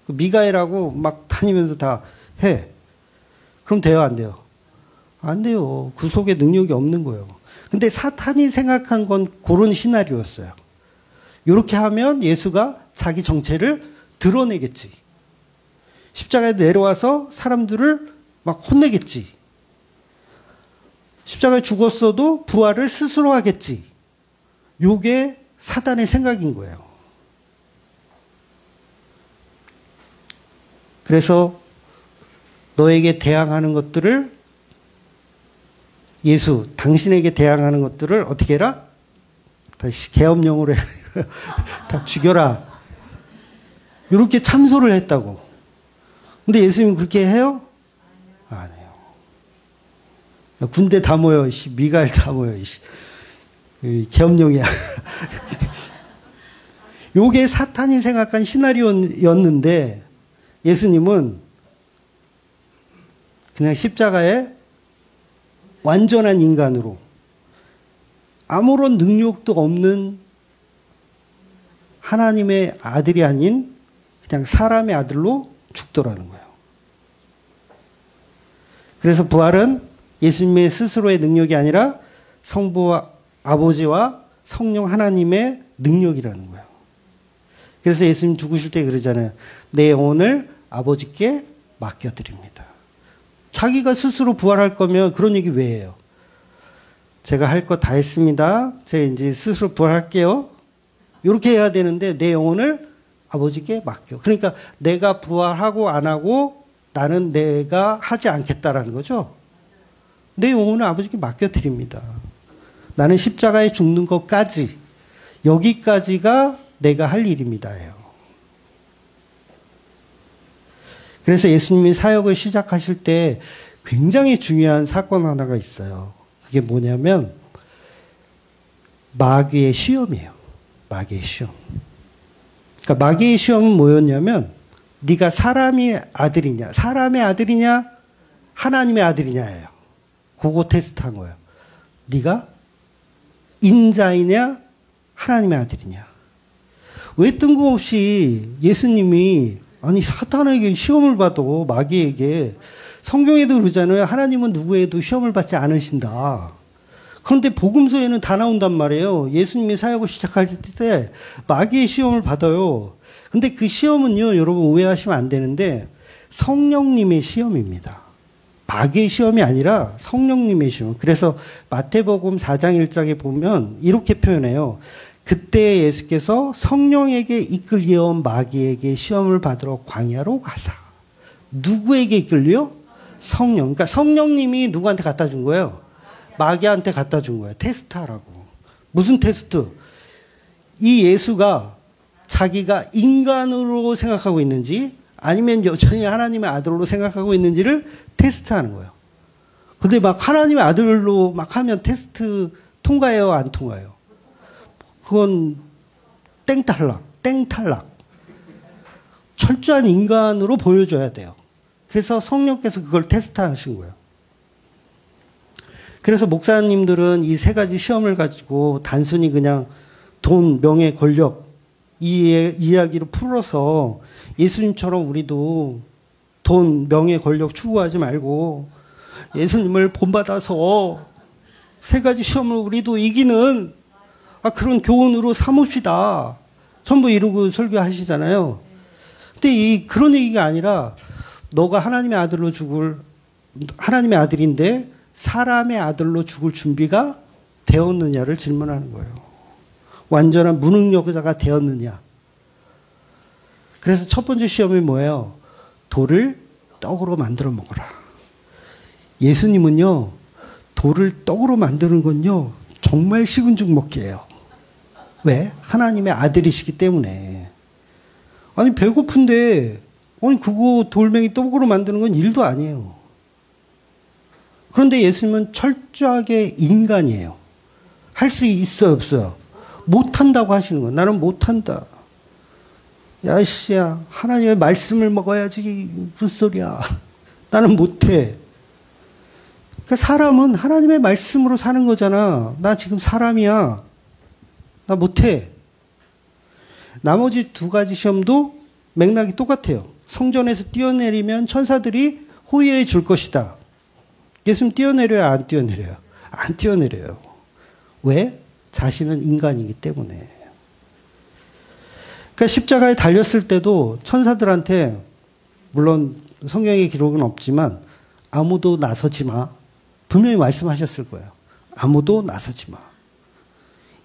미가엘하고 막 다니면서 다 해. 그럼 돼요, 안 돼요? 안 돼요. 그 속에 능력이 없는 거예요. 근데 사탄이 생각한 건 그런 시나리오였어요. 이렇게 하면 예수가 자기 정체를 드러내겠지. 십자가에 내려와서 사람들을 막 혼내겠지. 십자가에 죽었어도 부활을 스스로 하겠지. 요게 사단의 생각인 거예요. 그래서 너에게 대항하는 것들을 예수, 당신에게 대항하는 것들을 어떻게 해라? 다시 계엄령으로 다 죽여라. 이렇게 참소를 했다고. 근데 예수님 그렇게 해요? 안 해요. 군대 다 모여, 미가엘 다 모여, 계엄령이야. 요게 사탄이 생각한 시나리오였는데 예수님은 그냥 십자가에 완전한 인간으로 아무런 능력도 없는 하나님의 아들이 아닌 그냥 사람의 아들로 죽더라는 거예요. 그래서 부활은 예수님의 스스로의 능력이 아니라 성부와 아버지와 성령 하나님의 능력이라는 거예요. 그래서 예수님 죽으실 때 그러잖아요. 내 영혼을 아버지께 맡겨드립니다. 자기가 스스로 부활할 거면 그런 얘기 왜 해요? 제가 할 거 다 했습니다. 제가 이제 스스로 부활할게요. 이렇게 해야 되는데 내 영혼을 아버지께 맡겨. 그러니까 내가 부활하고 안 하고 나는 내가 하지 않겠다라는 거죠. 내 영혼을 아버지께 맡겨드립니다. 나는 십자가에 죽는 것까지 여기까지가 내가 할 일입니다예요. 그래서 예수님이 사역을 시작하실 때 굉장히 중요한 사건 하나가 있어요. 그게 뭐냐면 마귀의 시험이에요. 마귀의 시험. 그러니까 마귀의 시험은 뭐였냐면 네가 사람의 아들이냐, 사람의 아들이냐, 하나님의 아들이냐예요. 그거 테스트한 거예요. 네가 인자이냐, 하나님의 아들이냐. 왜 뜬금없이 예수님이 아니 사탄에게 시험을 받고 마귀에게 성경에도 그러잖아요. 하나님은 누구에도 시험을 받지 않으신다. 그런데 복음서에는 다 나온단 말이에요. 예수님이 사역을 시작할 때 마귀의 시험을 받아요. 근데 그 시험은요, 여러분 오해하시면 안 되는데 성령님의 시험입니다. 마귀의 시험이 아니라 성령님의 시험. 그래서 마태복음 4장 1장에 보면 이렇게 표현해요. 그때 예수께서 성령에게 이끌려온 마귀에게 시험을 받으러 광야로 가사. 누구에게 이끌려? 성령. 그러니까 성령님이 누구한테 갖다 준 거예요? 마귀한테 갖다 준 거예요. 테스트하라고. 무슨 테스트? 이 예수가 자기가 인간으로 생각하고 있는지 아니면 여전히 하나님의 아들로 생각하고 있는지를 테스트하는 거예요. 근데 막 하나님의 아들로 막 하면 테스트 통과해요? 안 통과해요? 그건 땡탈락, 땡탈락. 철저한 인간으로 보여줘야 돼요. 그래서 성령께서 그걸 테스트하신 거예요. 그래서 목사님들은 이 세 가지 시험을 가지고 단순히 그냥 돈, 명예, 권력 이 이야기로 풀어서 예수님처럼 우리도 돈, 명예, 권력 추구하지 말고 예수님을 본받아서 세 가지 시험을 우리도 이기는 그런 교훈으로 삼읍시다. 전부 이러고 설교하시잖아요. 근데 그런 얘기가 아니라 너가 하나님의 아들로 죽을 하나님의 아들인데 사람의 아들로 죽을 준비가 되었느냐를 질문하는 거예요. 완전한 무능력자가 되었느냐. 그래서 첫 번째 시험이 뭐예요? 돌을 떡으로 만들어 먹어라. 예수님은요, 돌을 떡으로 만드는 건요, 정말 식은 죽 먹기예요. 왜? 하나님의 아들이시기 때문에. 아니, 배고픈데, 아니, 그거 돌멩이 떡으로 만드는 건 일도 아니에요. 그런데 예수님은 철저하게 인간이에요. 할 수 있어요, 없어요? 못한다고 하시는 거예요. 나는 못한다. 야, 씨야, 하나님의 말씀을 먹어야지. 무슨 소리야. 나는 못해. 그러니까 사람은 하나님의 말씀으로 사는 거잖아. 나 지금 사람이야. 나 못해. 나머지 두 가지 시험도 맥락이 똑같아요. 성전에서 뛰어내리면 천사들이 호의해 줄 것이다. 예수님 뛰어내려요? 안 뛰어내려요? 안 뛰어내려요. 왜? 자신은 인간이기 때문에. 그러니까 십자가에 달렸을 때도 천사들한테 물론 성경의 기록은 없지만 아무도 나서지 마. 분명히 말씀하셨을 거예요. 아무도 나서지 마.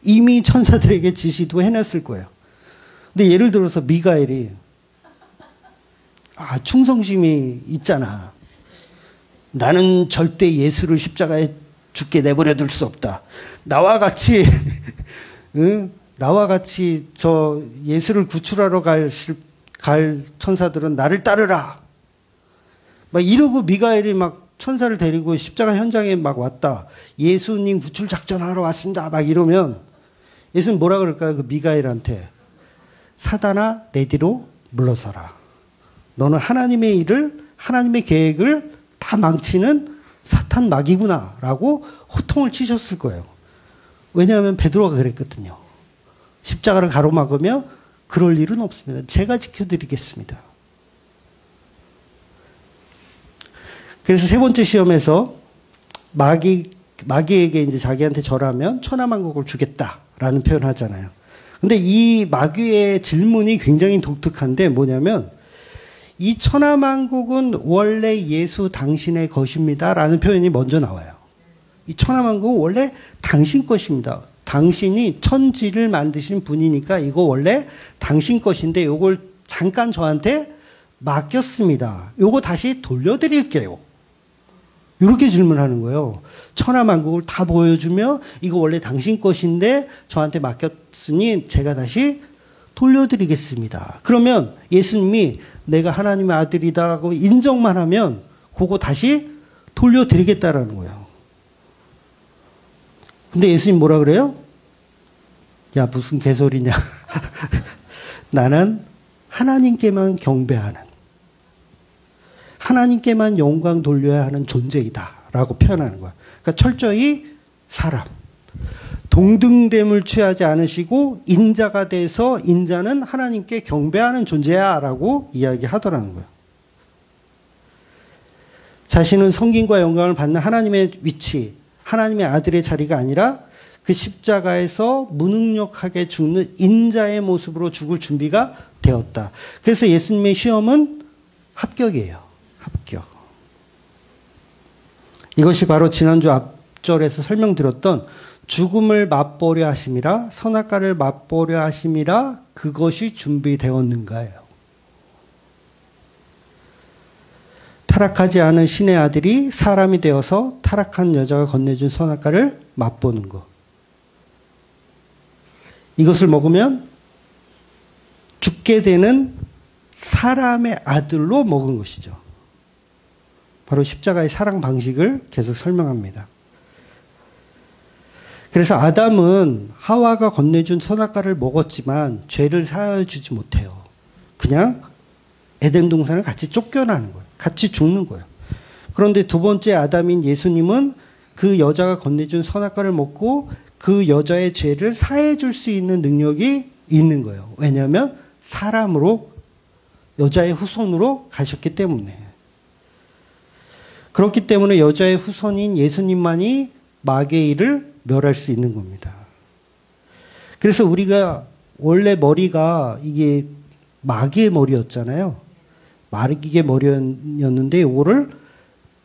이미 천사들에게 지시도 해놨을 거예요. 근데 예를 들어서 미가엘이 충성심이 있잖아. 나는 절대 예수를 십자가에 죽게 내버려 둘 수 없다. 나와 같이 응? 나와 같이 저 예수를 구출하러 갈 천사들은 나를 따르라. 막 이러고 미가엘이 막 천사를 데리고 십자가 현장에 막 왔다. 예수님 구출 작전하러 왔습니다. 막 이러면 예수는 뭐라 그럴까요? 그 미가엘한테 사단아 내 뒤로 물러서라. 너는 하나님의 일을 하나님의 계획을 다 망치는 사탄 마귀구나 라고 호통을 치셨을 거예요. 왜냐하면 베드로가 그랬거든요. 십자가를 가로막으며 그럴 일은 없습니다. 제가 지켜드리겠습니다. 그래서 세 번째 시험에서 마귀에게 이제 자기한테 절하면 천하만국을 주겠다라는 표현을 하잖아요. 근데 이 마귀의 질문이 굉장히 독특한데 뭐냐면 이 천하만국은 원래 예수 당신의 것입니다라는 표현이 먼저 나와요. 이 천하만국은 원래 당신 것입니다. 당신이 천지를 만드신 분이니까 이거 원래 당신 것인데 이걸 잠깐 저한테 맡겼습니다. 이거 다시 돌려드릴게요. 이렇게 질문하는 거예요. 천하만국을 다 보여주며 이거 원래 당신 것인데 저한테 맡겼으니 제가 다시 돌려드리겠습니다. 그러면 예수님이 내가 하나님의 아들이다라고 인정만 하면 그거 다시 돌려드리겠다라는 거예요. 근데 예수님 뭐라 그래요? 야 무슨 개소리냐. 나는 하나님께만 경배하는 하나님께만 영광 돌려야 하는 존재이다 라고 표현하는 거야. 그러니까 철저히 사람 동등됨을 취하지 않으시고 인자가 돼서 인자는 하나님께 경배하는 존재야 라고 이야기하더라는 거예요. 자신은 성김과 영광을 받는 하나님의 위치, 하나님의 아들의 자리가 아니라 그 십자가에서 무능력하게 죽는 인자의 모습으로 죽을 준비가 되었다. 그래서 예수님의 시험은 합격이에요. 합격. 이것이 바로 지난주 앞절에서 설명드렸던 죽음을 맛보려 하심이라 선악과를 맛보려 하심이라 그것이 준비되었는가요. 타락하지 않은 신의 아들이 사람이 되어서 타락한 여자가 건네준 선악과를 맛보는 것. 이것을 먹으면 죽게 되는 사람의 아들로 먹은 것이죠. 바로 십자가의 사랑 방식을 계속 설명합니다. 그래서 아담은 하와가 건네준 선악과를 먹었지만 죄를 사하여주지 못해요. 그냥 에덴 동산을 같이 쫓겨나는 거예요. 같이 죽는 거예요. 그런데 두 번째 아담인 예수님은 그 여자가 건네준 선악과를 먹고 그 여자의 죄를 사해 줄 수 있는 능력이 있는 거예요. 왜냐하면 사람으로 여자의 후손으로 가셨기 때문에. 그렇기 때문에 여자의 후손인 예수님만이 마귀의 일을 멸할 수 있는 겁니다. 그래서 우리가 원래 머리가 이게 마귀의 머리였잖아요. 마귀의 머리였는데 이거를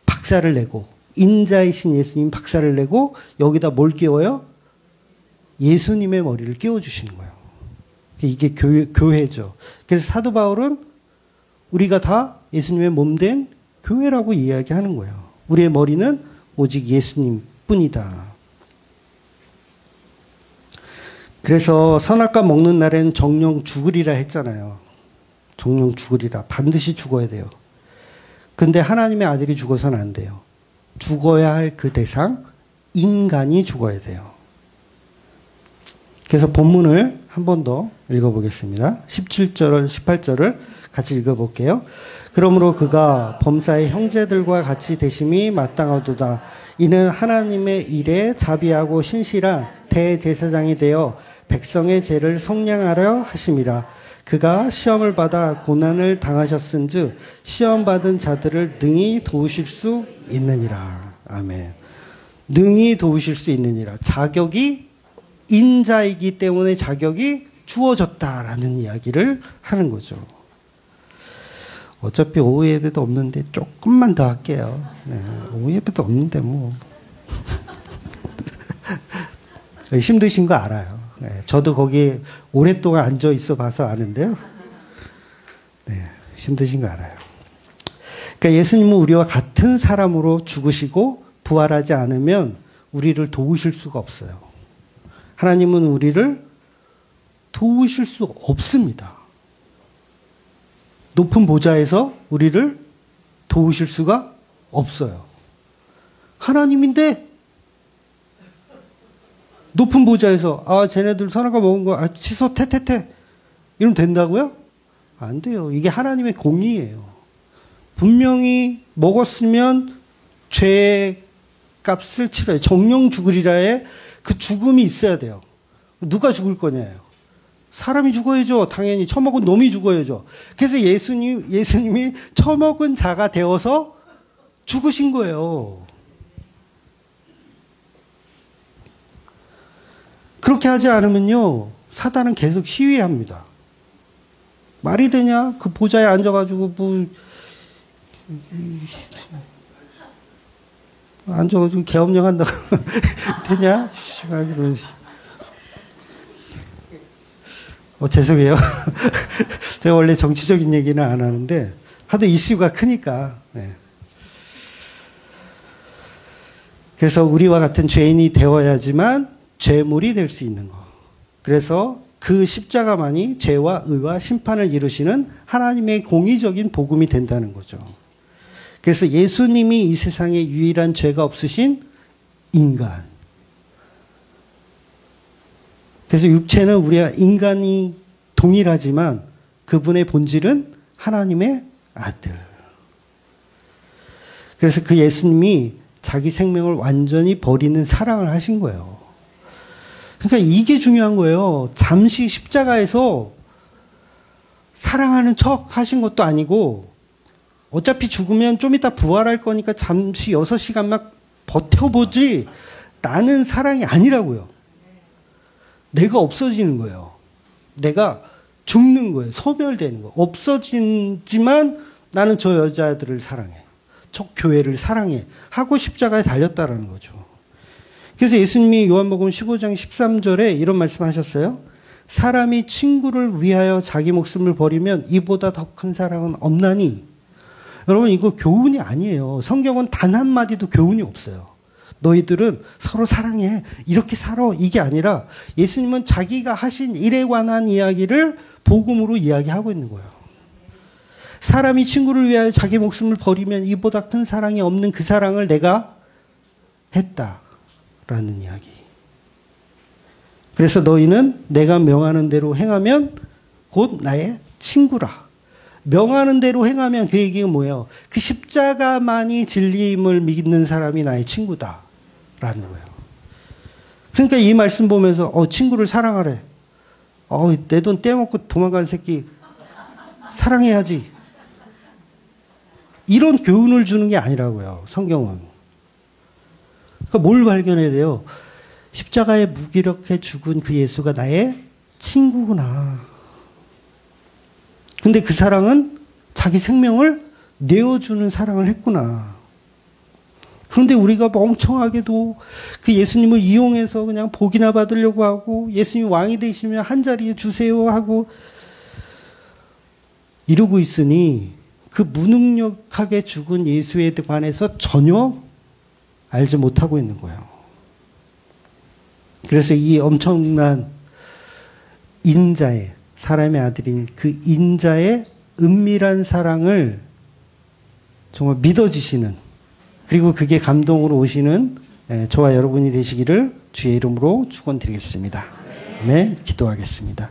박살을 내고 인자이신 예수님 박살을 내고 여기다 뭘 끼워요? 예수님의 머리를 끼워주시는 거예요. 이게 교회죠. 그래서 사도 바울은 우리가 다 예수님의 몸된 교회라고 이야기하는 거예요. 우리의 머리는 오직 예수님 뿐이다. 그래서 선악과 먹는 날엔 정령 죽으리라 했잖아요. 정령 죽으리라. 반드시 죽어야 돼요. 근데 하나님의 아들이 죽어서는 안 돼요. 죽어야 할 그 대상, 인간이 죽어야 돼요. 그래서 본문을 한 번 더 읽어보겠습니다. 17절, 18절을 같이 읽어볼게요. 그러므로 그가 범사의 형제들과 같이 되심이 마땅하도다. 이는 하나님의 일에 자비하고 신실한 대제사장이 되어 백성의 죄를 속량하려 하심이라. 그가 시험을 받아 고난을 당하셨은즉 시험받은 자들을 능히 도우실 수 있느니라. 아멘. 능히 도우실 수 있느니라. 자격이 인자이기 때문에 자격이 주어졌다라는 이야기를 하는 거죠. 어차피 오후 예배도 없는데 조금만 더 할게요. 네, 오후 예배도 없는데 뭐 힘드신 거 알아요. 네, 저도 거기 오랫동안 앉아 있어 봐서 아는데요. 네, 힘드신 거 알아요. 그러니까 예수님은 우리와 같은 사람으로 죽으시고 부활하지 않으면 우리를 도우실 수가 없어요. 하나님은 우리를 도우실 수 없습니다. 높은 보좌에서 우리를 도우실 수가 없어요. 하나님인데 높은 보좌에서 쟤네들 선악과 먹은 거 취소 태태태 이러면 된다고요? 안 돼요. 이게 하나님의 공의예요. 분명히 먹었으면 죄의 값을 치러야 정령 죽으리라에 그 죽음이 있어야 돼요. 누가 죽을 거냐요. 사람이 죽어야죠. 당연히 처먹은 놈이 죽어야죠. 그래서 예수님이 처먹은 자가 되어서 죽으신 거예요. 그렇게 하지 않으면요, 사단은 계속 시위합니다. 말이 되냐? 그 보좌에 앉아가지고 앉아가지고 계엄령 한다고 되냐? 죄송해요. 제가 원래 정치적인 얘기는 안 하는데 하도 이슈가 크니까. 네. 그래서 우리와 같은 죄인이 되어야지만 죄물이 될 수 있는 거. 그래서 그 십자가만이 죄와 의와 심판을 이루시는 하나님의 공의적인 복음이 된다는 거죠. 그래서 예수님이 이 세상에 유일한 죄가 없으신 인간. 그래서 육체는 우리와 인간이 동일하지만 그분의 본질은 하나님의 아들. 그래서 그 예수님이 자기 생명을 완전히 버리는 사랑을 하신 거예요. 그러니까 이게 중요한 거예요. 잠시 십자가에서 사랑하는 척 하신 것도 아니고 어차피 죽으면 좀 이따 부활할 거니까 잠시 6시간만 버텨보지 라는 사랑이 아니라고요. 내가 없어지는 거예요. 내가 죽는 거예요. 소멸되는 거예요. 없어지지만 나는 저 여자들을 사랑해. 저 교회를 사랑해. 하고 십자가에 달렸다라는 거죠. 그래서 예수님이 요한복음 15장 13절에 이런 말씀하셨어요. 사람이 친구를 위하여 자기 목숨을 버리면 이보다 더 큰 사랑은 없나니. 여러분 이거 교훈이 아니에요. 성경은 단 한마디도 교훈이 없어요. 너희들은 서로 사랑해. 이렇게 살아. 이게 아니라 예수님은 자기가 하신 일에 관한 이야기를 복음으로 이야기하고 있는 거예요. 사람이 친구를 위하여 자기 목숨을 버리면 이보다 큰 사랑이 없는 그 사랑을 내가 했다라는 이야기. 그래서 너희는 내가 명하는 대로 행하면 곧 나의 친구라. 명하는 대로 행하면 그 얘기가 뭐예요? 그 십자가만이 진리임을 믿는 사람이 나의 친구다. 라는 거예요. 그러니까 이 말씀 보면서 친구를 사랑하래. 내 돈 떼먹고 도망간 새끼 사랑해야지. 이런 교훈을 주는 게 아니라고요. 성경은. 그러니까 뭘 발견해야 돼요? 십자가에 무기력해 죽은 그 예수가 나의 친구구나. 근데 그 사랑은 자기 생명을 내어주는 사랑을 했구나. 그런데 우리가 멍청하게도 그 예수님을 이용해서 그냥 복이나 받으려고 하고 예수님이 왕이 되시면 한 자리에 주세요 하고 이러고 있으니 그 무능력하게 죽은 예수에 관해서 전혀 알지 못하고 있는 거예요. 그래서 이 엄청난 인자의 사람의 아들인 그 인자의 은밀한 사랑을 정말 믿어지시는 그리고 그게 감동으로 오시는 저와 여러분이 되시기를 주의 이름으로 축원드리겠습니다. 네, 기도하겠습니다.